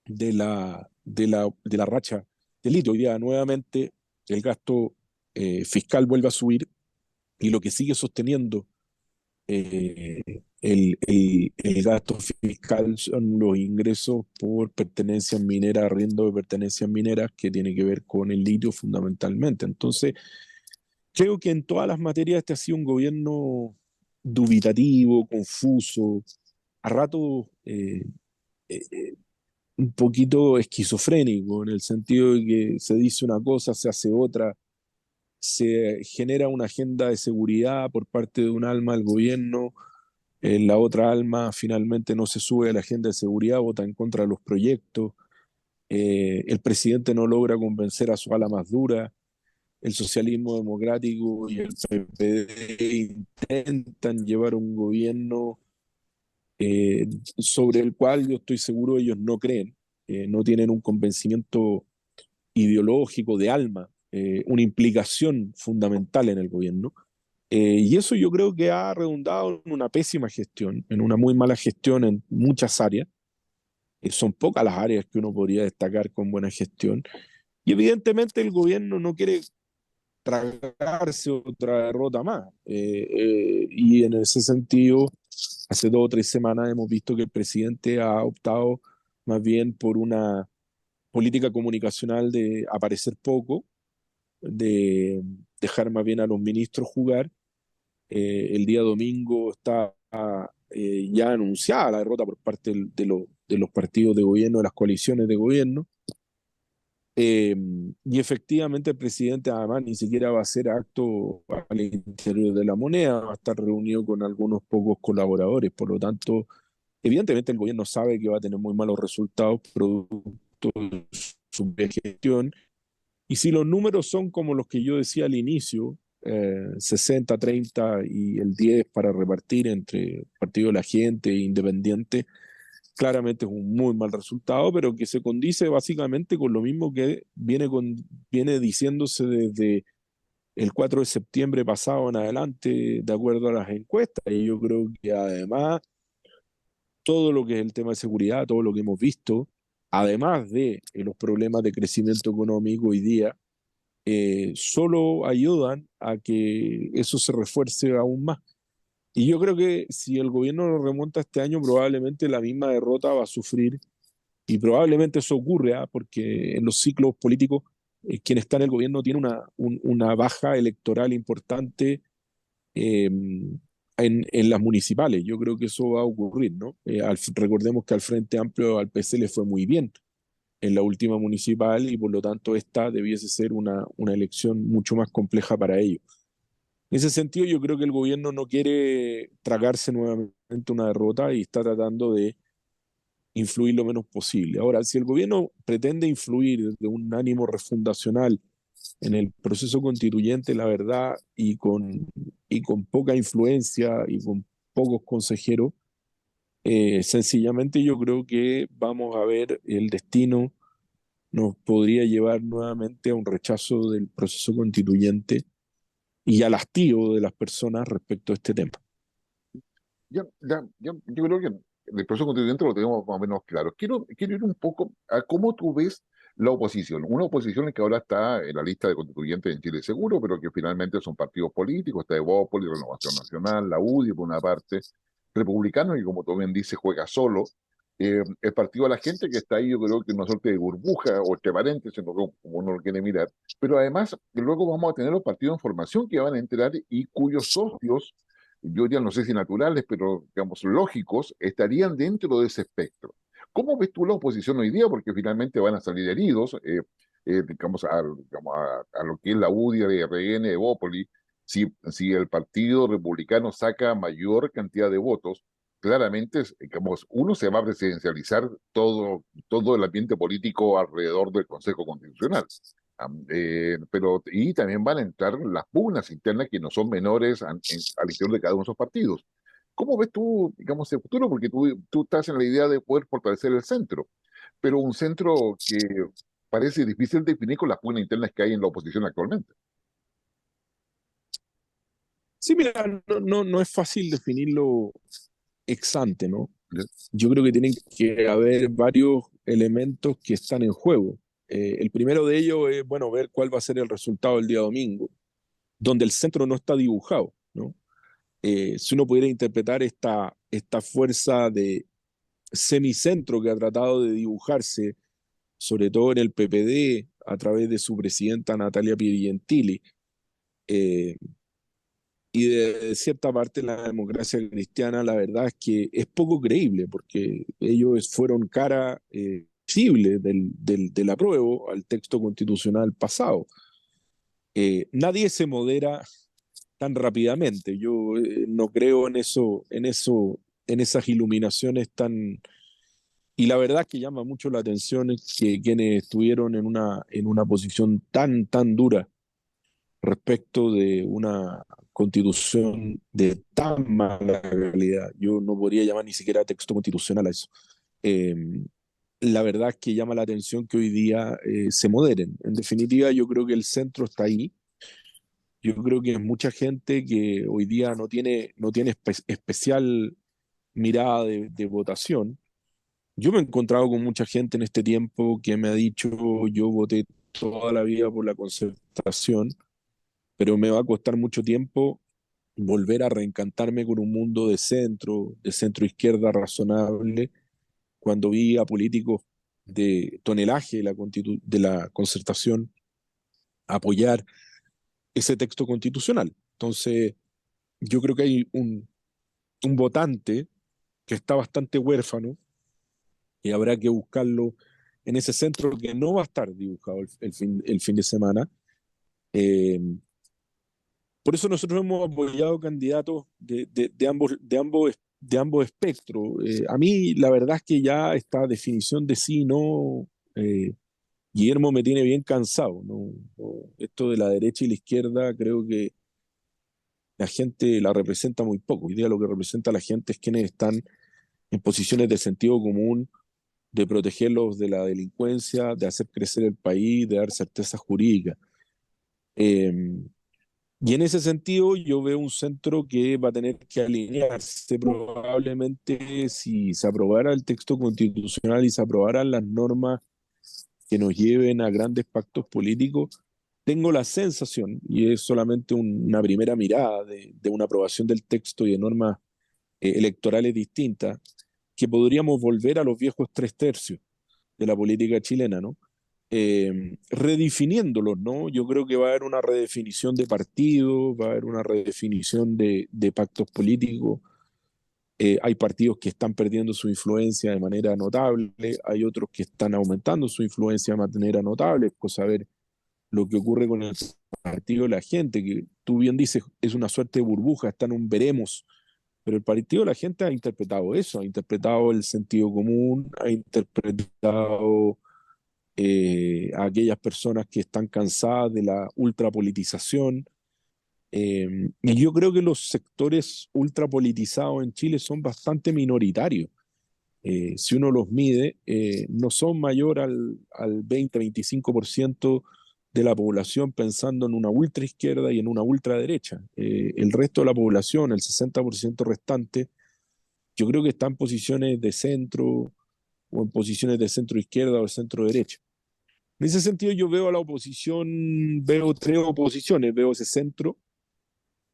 de la racha del litio. Hoy día nuevamente el gasto fiscal vuelve a subir, y lo que sigue sosteniendo eh, el gasto fiscal son los ingresos por pertenencias mineras, arriendo de pertenencias mineras, que tiene que ver con el litio fundamentalmente. Entonces, creo que en todas las materias este ha sido un gobierno dubitativo, confuso, a rato un poquito esquizofrénico, en el sentido de que se dice una cosa, se hace otra, se genera una agenda de seguridad por parte de un alma del gobierno, la otra alma finalmente no se sube a la agenda de seguridad, vota en contra de los proyectos, el presidente no logra convencer a su ala más dura, el socialismo democrático y el PPD intentan llevar un gobierno eh, sobre el cual yo estoy seguro ellos no creen, no tienen un convencimiento ideológico de alma, una implicación fundamental en el gobierno. Y eso yo creo que ha redundado en una pésima gestión, en una muy mala gestión en muchas áreas. Son pocas las áreas que uno podría destacar con buena gestión. Y evidentemente el gobierno no quiere tragarse otra derrota más. Y en ese sentido, hace 2 o 3 semanas hemos visto que el presidente ha optado más bien por una política comunicacional de aparecer poco, de dejar más bien a los ministros jugar. El día domingo está ya anunciada la derrota por parte de los partidos de gobierno, de las coaliciones de gobierno. Eh, y efectivamente el presidente además ni siquiera va a hacer acto al interior de la moneda, va a estar reunido con algunos pocos colaboradores. Por lo tanto, evidentemente el gobierno sabe que va a tener muy malos resultados producto de su gestión. Y si los números son como los que yo decía al inicio, 60, 30 y el 10 para repartir entre Partido de la Gente e Independiente, claramente es un muy mal resultado, pero que se condice básicamente con lo mismo que viene diciéndose desde el 4 de septiembre pasado en adelante, de acuerdo a las encuestas. Y yo creo que además todo lo que es el tema de seguridad, todo lo que hemos visto, además de los problemas de crecimiento económico hoy día, solo ayudan a que eso se refuerce aún más. Y yo creo que si el gobierno lo remonta este año, probablemente la misma derrota va a sufrir, y probablemente eso ocurre, ¿ah? Porque en los ciclos políticos, quien está en el gobierno tiene una baja electoral importante en las municipales. Yo creo que eso va a ocurrir, ¿no? Recordemos que al Frente Amplio, al PC le fue muy bien en la última municipal, y por lo tanto esta debiese ser una elección mucho más compleja para ellos. En ese sentido, yo creo que el gobierno no quiere tragarse nuevamente una derrota y está tratando de influir lo menos posible. Ahora, si el gobierno pretende influir de un ánimo refundacional en el proceso constituyente, la verdad, y con poca influencia y con pocos consejeros, sencillamente yo creo que vamos a ver el destino nos podría llevar nuevamente a un rechazo del proceso constituyente y al hastío de las personas respecto a este tema. Yo creo que el proceso constituyente lo tenemos más o menos claro. Quiero ir un poco a cómo tú ves la oposición. Una oposición que ahora está en la lista de constituyentes en Chile Seguro, pero que finalmente son partidos políticos, está Evópolis, Renovación Nacional, la UDI por una parte, republicano, que como tú bien dices, juega solo. El Partido de la Gente, que está ahí, yo creo que es una suerte de burbuja o entre paréntesis, como uno lo quiere mirar. Pero además, luego vamos a tener los partidos en formación que van a entrar y cuyos socios, yo ya no sé si naturales, pero digamos lógicos, estarían dentro de ese espectro. ¿Cómo ves tú la oposición hoy día? Porque finalmente van a salir heridos, digamos, a lo que es la UDI, de RN, Evópolis. Si el Partido Republicano saca mayor cantidad de votos, claramente, digamos, uno se va a presidencializar todo el ambiente político alrededor del Consejo Constitucional. Y también van a entrar las pugnas internas que no son menores al interior de cada uno de esos partidos. ¿Cómo ves tú, digamos, el futuro? Porque tú estás en la idea de poder fortalecer el centro, pero un centro que parece difícil de definir con las pugnas internas que hay en la oposición actualmente. Sí, mira, no es fácil definirlo ex ante, ¿no? ¿Ya? Yo creo que tienen que haber varios elementos que están en juego. El primero de ellos es, bueno, ver cuál va a ser el resultado del día domingo, donde el centro no está dibujado, ¿no? Si uno pudiera interpretar esta fuerza de semicentro que ha tratado de dibujarse, sobre todo en el PPD, a través de su presidenta Natalia Piergentili, eh, y de cierta parte la democracia cristiana, la verdad es que es poco creíble, porque ellos fueron cara visible del apruebo al texto constitucional pasado. Nadie se modera tan rápidamente. Yo no creo en esas iluminaciones tan... Y la verdad es que llama mucho la atención es que quienes estuvieron en una posición tan dura respecto de una constitución de tan mala calidad. Yo no podría llamar ni siquiera texto constitucional a eso. Eh, la verdad es que llama la atención que hoy día se moderen. En definitiva, yo creo que el centro está ahí. Yo creo que es mucha gente que hoy día no tiene especial mirada de votación. Yo me he encontrado con mucha gente en este tiempo que me ha dicho, yo voté toda la vida por la concertación, pero me va a costar mucho tiempo volver a reencantarme con un mundo de centro izquierda razonable, cuando vi a políticos de tonelaje de la concertación apoyar ese texto constitucional. Entonces, yo creo que hay un votante que está bastante huérfano y habrá que buscarlo en ese centro que no va a estar dibujado el fin de semana. Eh, por eso nosotros hemos apoyado candidatos de ambos espectros. A mí la verdad es que ya esta definición de sí y no, Guillermo, me tiene bien cansado, ¿no? Esto de la derecha y la izquierda creo que la gente la representa muy poco. Hoy día lo que representa a la gente es quienes están en posiciones de sentido común, de protegerlos de la delincuencia, de hacer crecer el país, de dar certeza jurídica. Eh, y en ese sentido yo veo un centro que va a tener que alinearse probablemente si se aprobara el texto constitucional y se aprobaran las normas que nos lleven a grandes pactos políticos. Tengo la sensación, y es solamente una primera mirada de una aprobación del texto y de normas electorales distintas, que podríamos volver a los viejos tres tercios de la política chilena, ¿no? Redefiniéndolos, ¿no? Yo creo que va a haber una redefinición de partidos, va a haber una redefinición de pactos políticos. Hay partidos que están perdiendo su influencia de manera notable, hay otros que están aumentando su influencia de manera notable, cosa a ver lo que ocurre con el partido de la gente, que tú bien dices, es una suerte de burbuja, está en un veremos, pero el partido de la gente ha interpretado eso, ha interpretado el sentido común, ha interpretado a aquellas personas que están cansadas de la ultrapolitización. Y yo creo que los sectores ultrapolitizados en Chile son bastante minoritarios. si uno los mide, no son mayor al 20-25% de la población pensando en una ultraizquierda y en una ultraderecha. El resto de la población, el 60% restante, yo creo que está en posiciones de centro o en posiciones de centro izquierda o de centro derecha. En ese sentido yo veo a la oposición, veo tres oposiciones, veo ese centro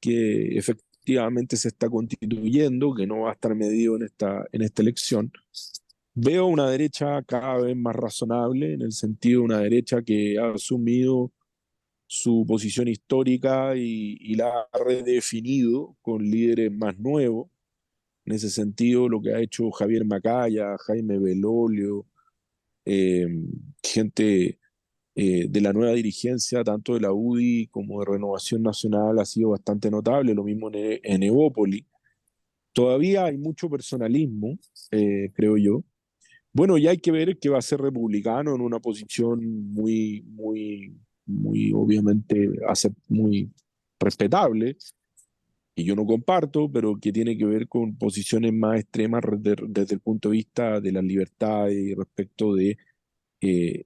que efectivamente se está constituyendo, que no va a estar medido en esta elección. Veo una derecha cada vez más razonable, en el sentido de una derecha que ha asumido su posición histórica y la ha redefinido con líderes más nuevos. En ese sentido, lo que ha hecho Javier Macaya, Jaime Belolio, eh, gente de la nueva dirigencia, tanto de la UDI como de Renovación Nacional, ha sido bastante notable, lo mismo en Evópoli. Todavía hay mucho personalismo, creo yo. Bueno, ya hay que ver que va a ser republicano en una posición muy obviamente, muy respetable, que yo no comparto, pero que tiene que ver con posiciones más extremas desde el punto de vista de las libertades y respecto de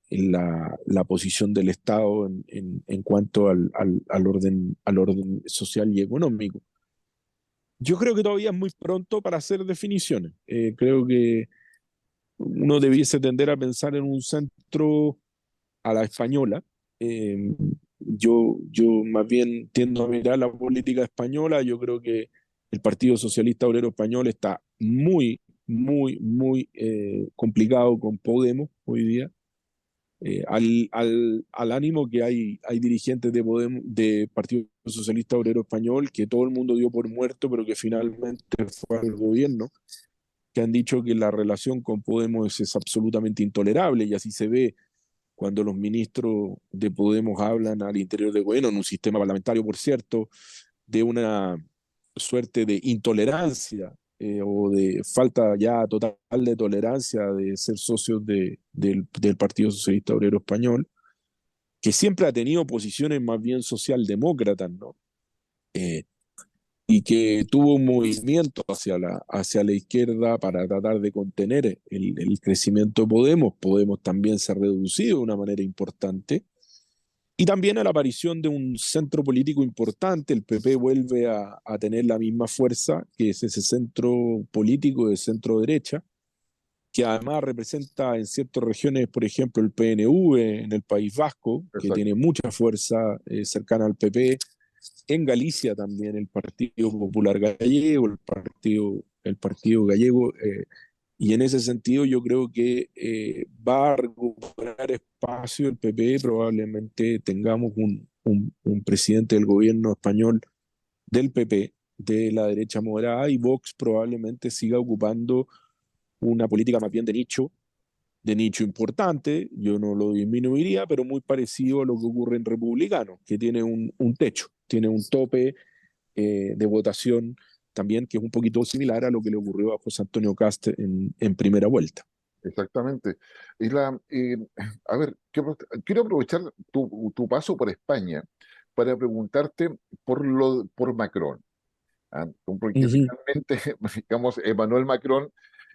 la posición del Estado en cuanto al orden social y económico. Yo creo que todavía es muy pronto para hacer definiciones. Creo que uno debiese tender a pensar en un centro a la española. Eh, yo más bien tiendo a mirar la política española. Yo creo que el Partido Socialista Obrero Español está muy complicado con Podemos hoy día. Al ánimo que hay dirigentes de Podemos, de Partido Socialista Obrero Español, que todo el mundo dio por muerto, pero que finalmente fue al gobierno, que han dicho que la relación con Podemos es absolutamente intolerable, y así se ve cuando los ministros de Podemos hablan al interior del gobierno, en un sistema parlamentario, por cierto, de una suerte de intolerancia o de falta ya total de tolerancia de ser socios del Partido Socialista Obrero Español, que siempre ha tenido posiciones más bien socialdemócratas, ¿no? Eh, y que tuvo un movimiento hacia la izquierda para tratar de contener el crecimiento de Podemos. Podemos también se ha reducido de una manera importante. Y también a la aparición de un centro político importante, el PP vuelve a tener la misma fuerza, que es ese centro político de centro derecha, que además representa en ciertas regiones, por ejemplo, el PNV en el País Vasco, que tiene Exacto. mucha fuerza cercana al PP, en Galicia también el Partido Popular Gallego, el partido Gallego, y en ese sentido yo creo que va a recuperar espacio el PP, probablemente tengamos un presidente del gobierno español del PP, de la derecha moderada, y Vox probablemente siga ocupando una política más bien de nicho importante, yo no lo disminuiría, pero muy parecido a lo que ocurre en Republicano, que tiene un techo, tiene un tope de votación también que es un poquito similar a lo que le ocurrió a José Antonio Cast en primera vuelta. Exactamente. Y a ver, quiero aprovechar tu paso por España para preguntarte por Macron. Porque Uh-huh. finalmente, digamos, Emmanuel Macron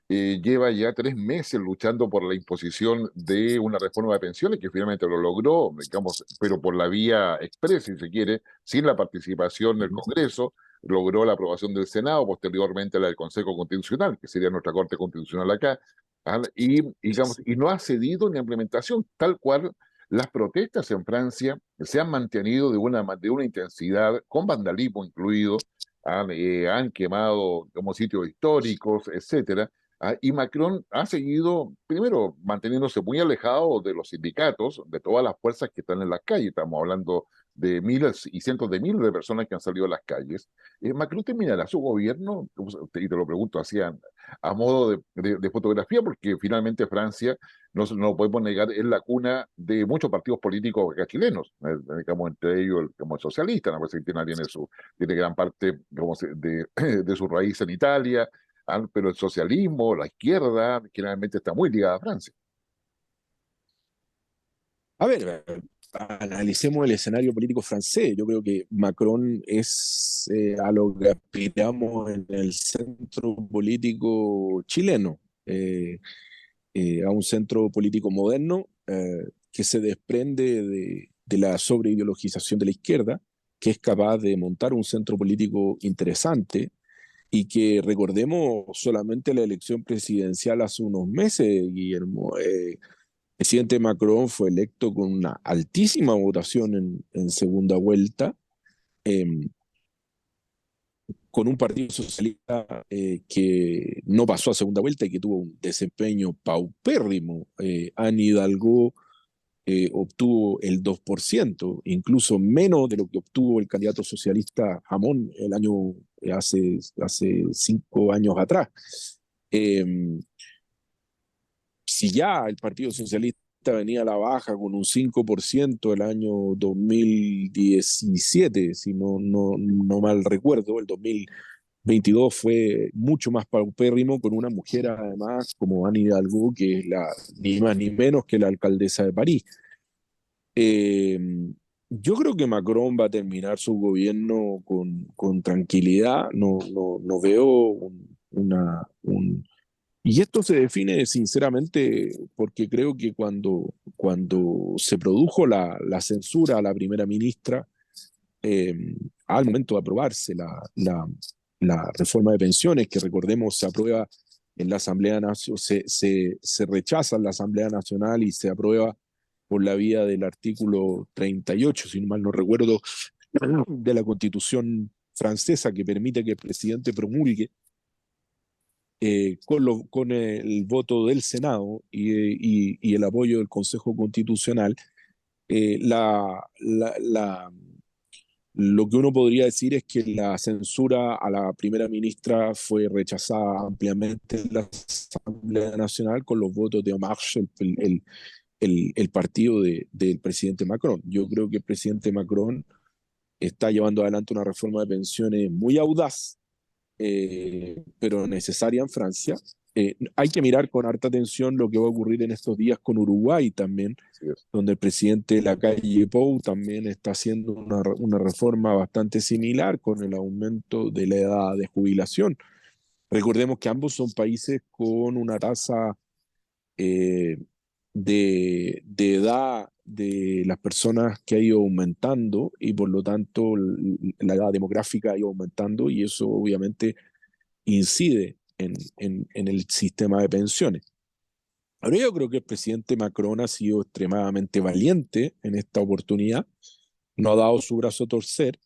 lleva ya 3 meses luchando por la imposición de una reforma de pensiones que finalmente lo logró, digamos, pero por la vía expresa, si se quiere, sin la participación del Uh-huh. Congreso, logró la aprobación del Senado, posteriormente la del Consejo Constitucional, que sería nuestra Corte Constitucional acá, digamos, y no ha cedido en la implementación, tal cual las protestas en Francia se han mantenido de una intensidad, con vandalismo incluido, han quemado como sitios históricos, etcétera. Y Macron ha seguido, primero, manteniéndose muy alejado de los sindicatos, de todas las fuerzas que están en las calles. Estamos hablando de miles y cientos de miles de personas que han salido a las calles. Macron terminará su gobierno, y te lo pregunto así a modo de fotografía, porque finalmente Francia, no podemos negar, es la cuna de muchos partidos políticos acá chilenos, digamos, entre ellos como el socialista, ¿no? Pues, tiene gran parte de su raíz en Italia, pero el socialismo, la izquierda, generalmente está muy ligada a Francia. A ver, analicemos el escenario político francés. Yo creo que Macron es a lo que aspiramos en el centro político chileno. eh, a un centro político moderno que se desprende de la sobreideologización de la izquierda, que es capaz de montar un centro político interesante y que recordemos solamente la elección presidencial hace unos meses, Guillermo. El presidente Macron fue electo con una altísima votación en segunda vuelta, eh, con un partido socialista que no pasó a segunda vuelta y que tuvo un desempeño paupérrimo. Anne Hidalgo obtuvo el 2%, incluso menos de lo que obtuvo el candidato socialista Hamón el año, hace 5 años atrás. Eh, si ya el Partido Socialista venía a la baja con un 5% el año 2017, si no mal recuerdo, el 2022 fue mucho más paupérrimo, con una mujer además como Anne Hidalgo, que es ni más ni menos que la alcaldesa de París. Eh, yo creo que Macron va a terminar su gobierno con tranquilidad. No veo y esto se define sinceramente porque creo que cuando se produjo la censura a la primera ministra, eh, al momento de aprobarse la reforma de pensiones, que recordemos se aprueba en la Asamblea Nacional, se rechaza en la Asamblea Nacional y se aprueba por la vía del artículo 38, si no mal no recuerdo, de la Constitución francesa, que permite que el presidente promulgue con el voto del Senado y el apoyo del Consejo Constitucional, eh, la, la, la, lo que uno podría decir es que la censura a la primera ministra fue rechazada ampliamente en la Asamblea Nacional con los votos de En Marche, el partido del presidente Macron. Yo creo que el presidente Macron está llevando adelante una reforma de pensiones muy audaz, pero necesaria en Francia. Hay que mirar con harta atención lo que va a ocurrir en estos días con Uruguay también, Así es. donde el presidente Lacalle Pou también está haciendo una reforma bastante similar con el aumento de la edad de jubilación. Recordemos que ambos son países con una tasa eh, de edad de las personas que ha ido aumentando y por lo tanto la edad demográfica ha ido aumentando y eso obviamente incide en el sistema de pensiones. Ahora yo creo que el presidente Macron ha sido extremadamente valiente en esta oportunidad, no ha dado su brazo a torcer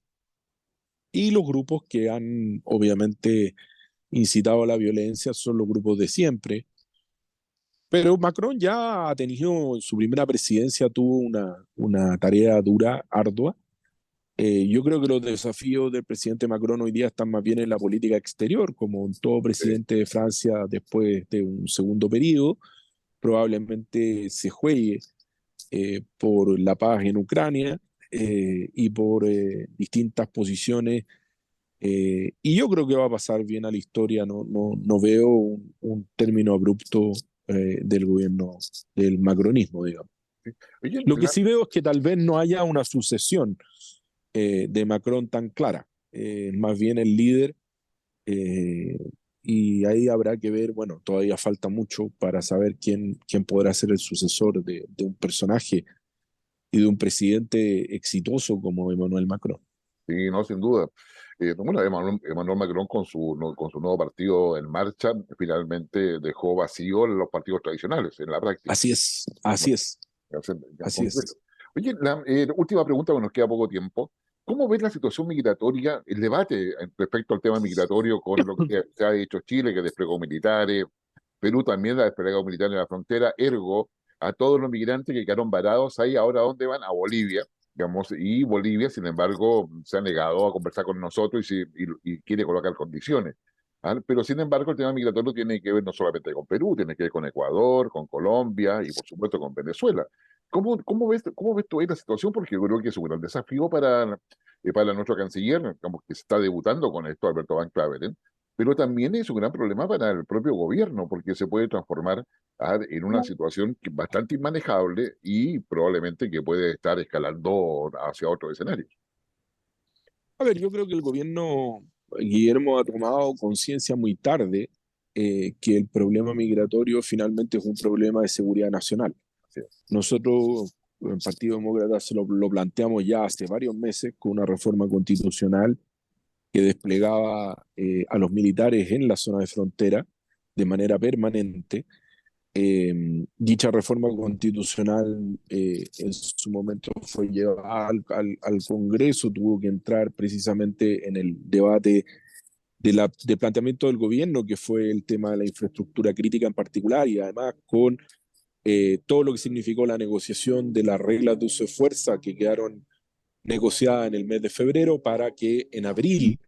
y los grupos que han obviamente incitado a la violencia son los grupos de siempre. Pero Macron ya ha tenido, en su primera presidencia tuvo una tarea dura, ardua. Yo creo que los desafíos del presidente Macron hoy día están más bien en la política exterior, como en todo presidente de Francia después de un segundo periodo. Probablemente se juegue por la paz en Ucrania y por distintas posiciones. Y yo creo que va a pasar bien a la historia. No veo un término abrupto del gobierno, del macronismo, digamos. Sí. Oye, Lo que sí veo es que tal vez no haya una sucesión de Macron tan clara. Más bien el líder, eh, y ahí habrá que ver, bueno, todavía falta mucho para saber quién podrá ser el sucesor de un personaje y de un presidente exitoso como Emmanuel Macron. sí, no, sin duda. Bueno, Emmanuel Macron con con su nuevo partido en marcha finalmente dejó vacío los partidos tradicionales en la práctica. Así es, No, así es, ya así concreto. es. Oye, última pregunta, porque nos queda poco tiempo. ¿Cómo ves la situación migratoria, el debate respecto al tema migratorio con lo que se ha hecho Chile, que desplegó militares, Perú también ha desplegado militares en la frontera, ergo, a todos los migrantes que quedaron varados ahí, ahora ¿dónde van? A Bolivia, digamos, y Bolivia, sin embargo, se ha negado a conversar con nosotros y quiere colocar condiciones. ¿Ah? Pero sin embargo, el tema migratorio tiene que ver no solamente con Perú, tiene que ver con Ecuador, con Colombia y por supuesto con Venezuela. ¿Cómo ves tú ahí la situación? Porque yo creo que es un gran desafío para nuestro canciller, digamos, que se está debutando con esto, Alberto Van Claveren, pero también es un gran problema para el propio gobierno, porque se puede transformar en una situación bastante inmanejable y probablemente que puede estar escalando hacia otro escenario. A ver, yo creo que el gobierno, Guillermo, ha tomado conciencia muy tarde que el problema migratorio finalmente es un problema de seguridad nacional. Sí, Nosotros, en el Partido Demócrata, lo planteamos ya hace varios meses con una reforma constitucional que desplegaba a los militares en la zona de frontera de manera permanente. Dicha reforma constitucional en su momento fue llevada al Congreso, tuvo que entrar precisamente en el debate del planteamiento del gobierno, que fue el tema de la infraestructura crítica en particular, y además con todo lo que significó la negociación de las reglas de uso de fuerza que quedaron negociadas en el mes de febrero para que en abril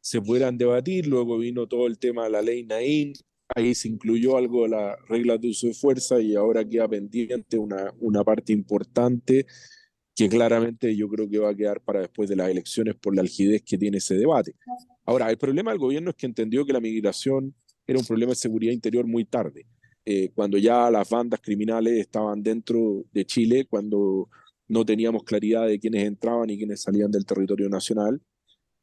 se pudieran debatir. Luego vino todo el tema de la ley Naín, ahí se incluyó algo de las reglas de uso de fuerza y ahora queda pendiente una parte importante que claramente yo creo que va a quedar para después de las elecciones por la algidez que tiene ese debate. Ahora, el problema del gobierno es que entendió que la migración era un problema de seguridad interior muy tarde, cuando ya las bandas criminales estaban dentro de Chile, cuando no teníamos claridad de quiénes entraban y quiénes salían del territorio nacional,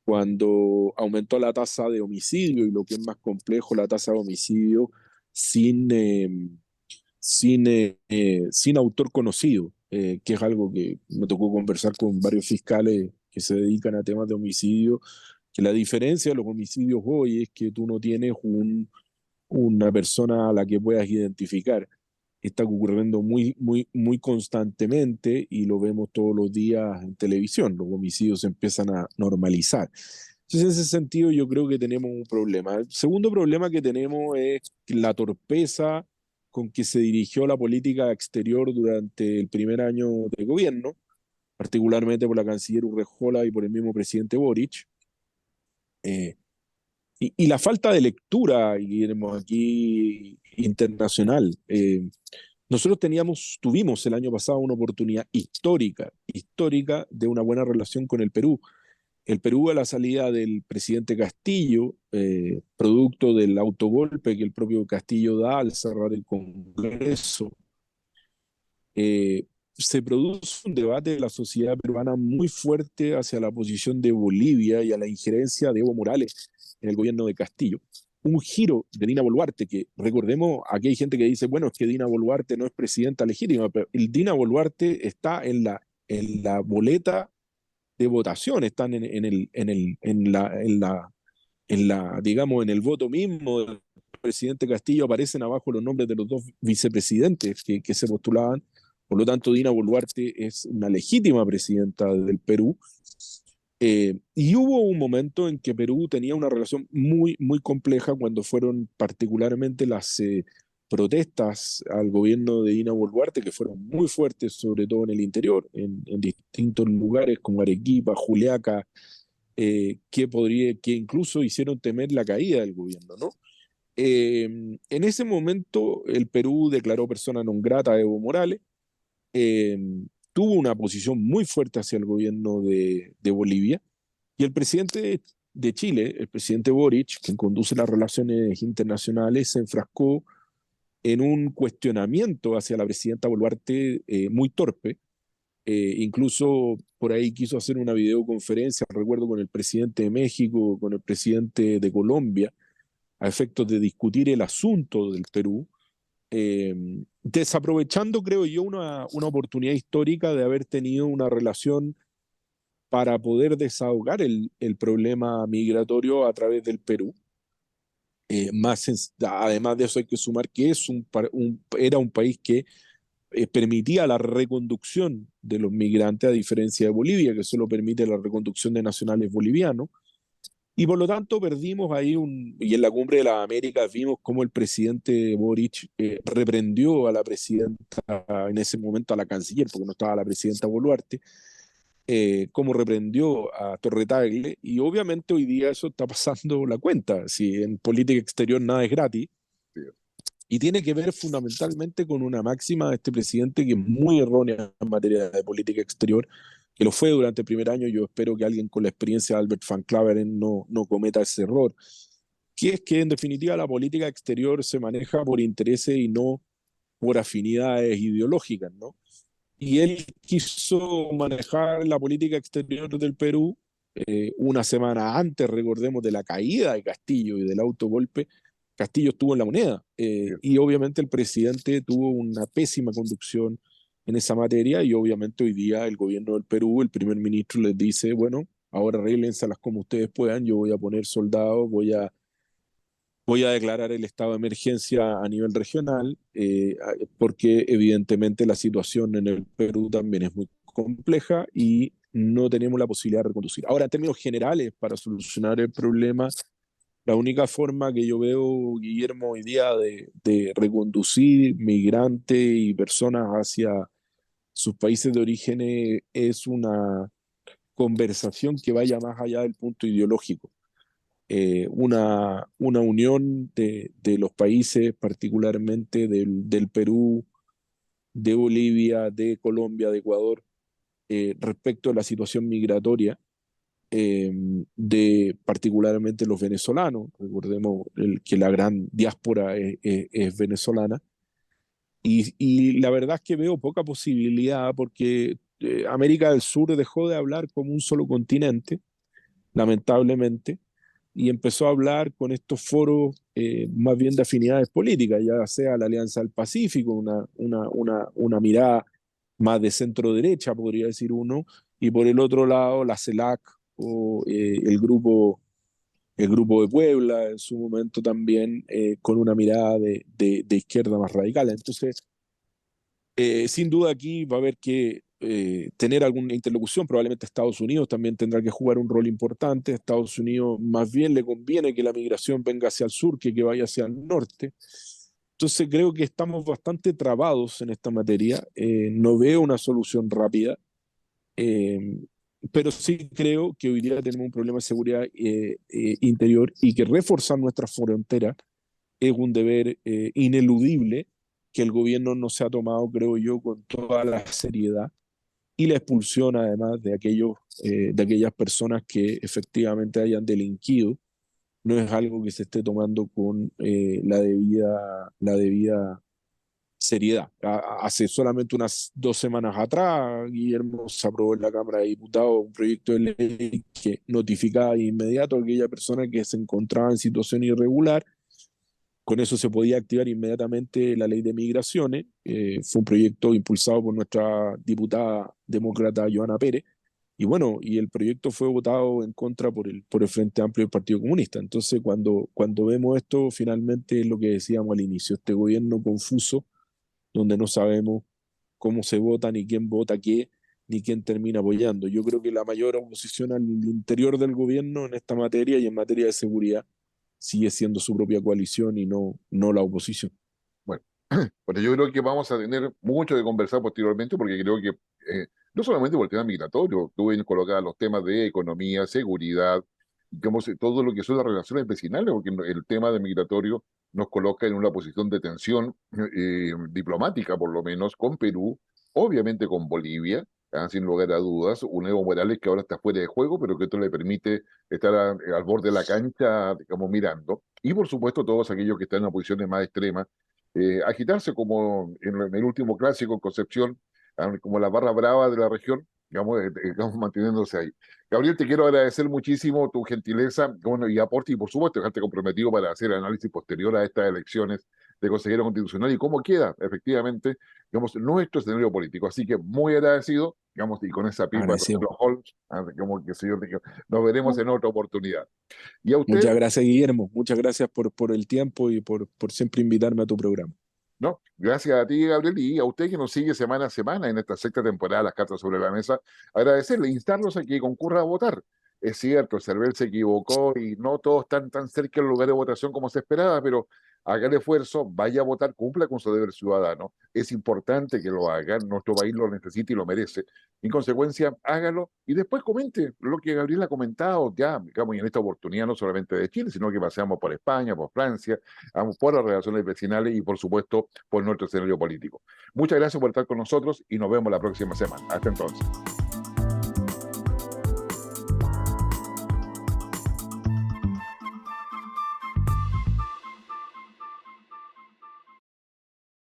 cuando aumentó la tasa de homicidio y lo que es más complejo, la tasa de homicidio sin, sin autor conocido, que es algo que me tocó conversar con varios fiscales que se dedican a temas de homicidio, que la diferencia de los homicidios hoy es que tú no tienes una persona a la que puedas identificar. Está ocurriendo muy constantemente y lo vemos todos los días en televisión. Los homicidios se empiezan a normalizar. Entonces, en ese sentido, yo creo que tenemos un problema. El segundo problema que tenemos es la torpeza con que se dirigió la política exterior durante el primer año de gobierno, particularmente por la canciller Urrejola y por el mismo presidente Boric. Eh, y la falta de lectura, Guillermo, aquí internacional. Nosotros tuvimos el año pasado una oportunidad histórica de una buena relación con el Perú. El Perú, a la salida del presidente Castillo, producto del autogolpe que el propio Castillo da al cerrar el Congreso, se produce un debate de la sociedad peruana muy fuerte hacia la posición de Bolivia y a la injerencia de Evo Morales en el gobierno de Castillo. Un giro de Dina Boluarte, que recordemos, aquí hay gente que dice, bueno, es que Dina Boluarte no es presidenta legítima, pero el Dina Boluarte está en la boleta de votación, están digamos, en el voto mismo del presidente Castillo, aparecen abajo los nombres de los dos vicepresidentes que se postulaban. Por lo tanto, Dina Boluarte es una legítima presidenta del Perú. Y hubo un momento en que Perú tenía una relación muy compleja cuando fueron particularmente las protestas al gobierno de Dina Boluarte, que fueron muy fuertes, sobre todo en el interior, en distintos lugares como Arequipa, Juliaca, que incluso hicieron temer la caída del gobierno, ¿no? En ese momento el Perú declaró persona non grata a Evo Morales, eh, tuvo una posición muy fuerte hacia el gobierno de Bolivia, y el presidente de Chile, el presidente Boric, quien conduce las relaciones internacionales, se enfrascó en un cuestionamiento hacia la presidenta Boluarte muy torpe. Incluso por ahí quiso hacer una videoconferencia, recuerdo, con el presidente de México, con el presidente de Colombia, a efectos de discutir el asunto del Perú, eh, desaprovechando, creo yo, una oportunidad histórica de haber tenido una relación para poder desahogar el problema migratorio a través del Perú. Además de eso hay que sumar que era un país que permitía la reconducción de los migrantes, a diferencia de Bolivia, que solo permite la reconducción de nacionales bolivianos. Y por lo tanto perdimos ahí y en la cumbre de las Américas vimos cómo el presidente Boric reprendió a la presidenta, en ese momento a la canciller, porque no estaba la presidenta Boluarte, cómo reprendió a Torre Tagle, y obviamente hoy día eso está pasando la cuenta. Si en política exterior nada es gratis, sí, y tiene que ver fundamentalmente con una máxima de este presidente que es muy errónea en materia de política exterior, que lo fue durante el primer año. Yo espero que alguien con la experiencia de Albert Van Claveren no cometa ese error, que es que en definitiva la política exterior se maneja por intereses y no por afinidades ideológicas, ¿no? Y él quiso manejar la política exterior del Perú una semana antes, recordemos, de la caída de Castillo y del autogolpe, Castillo estuvo en la moneda, y obviamente el presidente tuvo una pésima conducción en esa materia, y obviamente hoy día el gobierno del Perú, el primer ministro les dice, bueno, ahora arréglenselas como ustedes puedan, yo voy a poner soldados, voy a declarar el estado de emergencia a nivel regional, porque evidentemente la situación en el Perú también es muy compleja y no tenemos la posibilidad de reconducir. Ahora, en términos generales, para solucionar el problema, la única forma que yo veo, Guillermo, hoy día de reconducir migrantes y personas hacia sus países de origen es una conversación que vaya más allá del punto ideológico. Una unión de los países, particularmente del Perú, de Bolivia, de Colombia, de Ecuador, respecto a la situación migratoria, de particularmente los venezolanos. Recordemos que la gran diáspora es venezolana, y la verdad es que veo poca posibilidad porque América del Sur dejó de hablar como un solo continente, lamentablemente, y empezó a hablar con estos foros más bien de afinidades políticas, ya sea la Alianza del Pacífico, una mirada más de centro derecha, podría decir uno, y por el otro lado la CELAC o el grupo de Puebla, en su momento también, con una mirada de izquierda más radical. Entonces, sin duda aquí va a haber que tener alguna interlocución. Probablemente Estados Unidos también tendrá que jugar un rol importante. A Estados Unidos más bien le conviene que la migración venga hacia el sur que vaya hacia el norte. Entonces creo que estamos bastante trabados en esta materia. No veo una solución rápida, eh, pero sí creo que hoy día tenemos un problema de seguridad interior, y que reforzar nuestras fronteras es un deber ineludible que el gobierno no se ha tomado, creo yo, con toda la seriedad, y la expulsión además de aquellas personas que efectivamente hayan delinquido no es algo que se esté tomando con la debida seriedad. Hace solamente unas 2 semanas atrás, Guillermo, se aprobó en la Cámara de Diputados un proyecto de ley que notificaba de inmediato a aquella persona que se encontraba en situación irregular. Con eso se podía activar inmediatamente la ley de migraciones. Fue un proyecto impulsado por nuestra diputada demócrata Joana Pérez. Y bueno, y el proyecto fue votado en contra por el Frente Amplio del Partido Comunista. Entonces, cuando vemos esto, finalmente es lo que decíamos al inicio, este gobierno confuso, donde no sabemos cómo se vota, ni quién vota qué, ni quién termina apoyando. Yo creo que la mayor oposición al interior del gobierno en esta materia y en materia de seguridad sigue siendo su propia coalición y no la oposición. Bueno, bueno, yo creo que vamos a tener mucho que conversar posteriormente porque creo que no solamente por el tema migratorio, tú bien colocadas los temas de economía, seguridad, todo lo que son las relaciones vecinales, porque el tema de migratorio nos coloca en una posición de tensión diplomática, por lo menos, con Perú, obviamente con Bolivia, sin lugar a dudas, un Evo Morales que ahora está fuera de juego, pero que esto le permite estar al borde de la cancha, digamos, mirando, y por supuesto todos aquellos que están en posiciones más extremas agitarse como en el último clásico en Concepción, como la barra brava de la región, digamos, manteniéndose ahí. Gabriel, te quiero agradecer muchísimo tu gentileza, bueno, y aporte, y por supuesto dejarte comprometido para hacer el análisis posterior a estas elecciones de consejero constitucional y cómo queda efectivamente, digamos, nuestro escenario político. Así que muy agradecido, digamos, y con esa pipa de Agradecido. los Holmes, como que señor, nos veremos en otra oportunidad. Y a usted, Muchas gracias, Guillermo. Muchas gracias por el tiempo y por siempre invitarme a tu programa. ¿no? Gracias a ti, Gabriel, y a usted que nos sigue semana a semana en esta sexta temporada de Las Cartas sobre la Mesa. Agradecerle, instarlos a que concurra a votar. Es cierto, el CERVEL se equivocó y no todos están tan cerca del lugar de votación como se esperaba, pero haga el esfuerzo, vaya a votar, cumpla con su deber ciudadano. Es importante que lo haga, nuestro país lo necesita y lo merece. En consecuencia, hágalo y después comente lo que Gabriel ha comentado ya, digamos, y en esta oportunidad no solamente de Chile, sino que paseamos por España, por Francia, vamos por las relaciones vecinales y, por supuesto, por nuestro escenario político. Muchas gracias por estar con nosotros y nos vemos la próxima semana. Hasta entonces.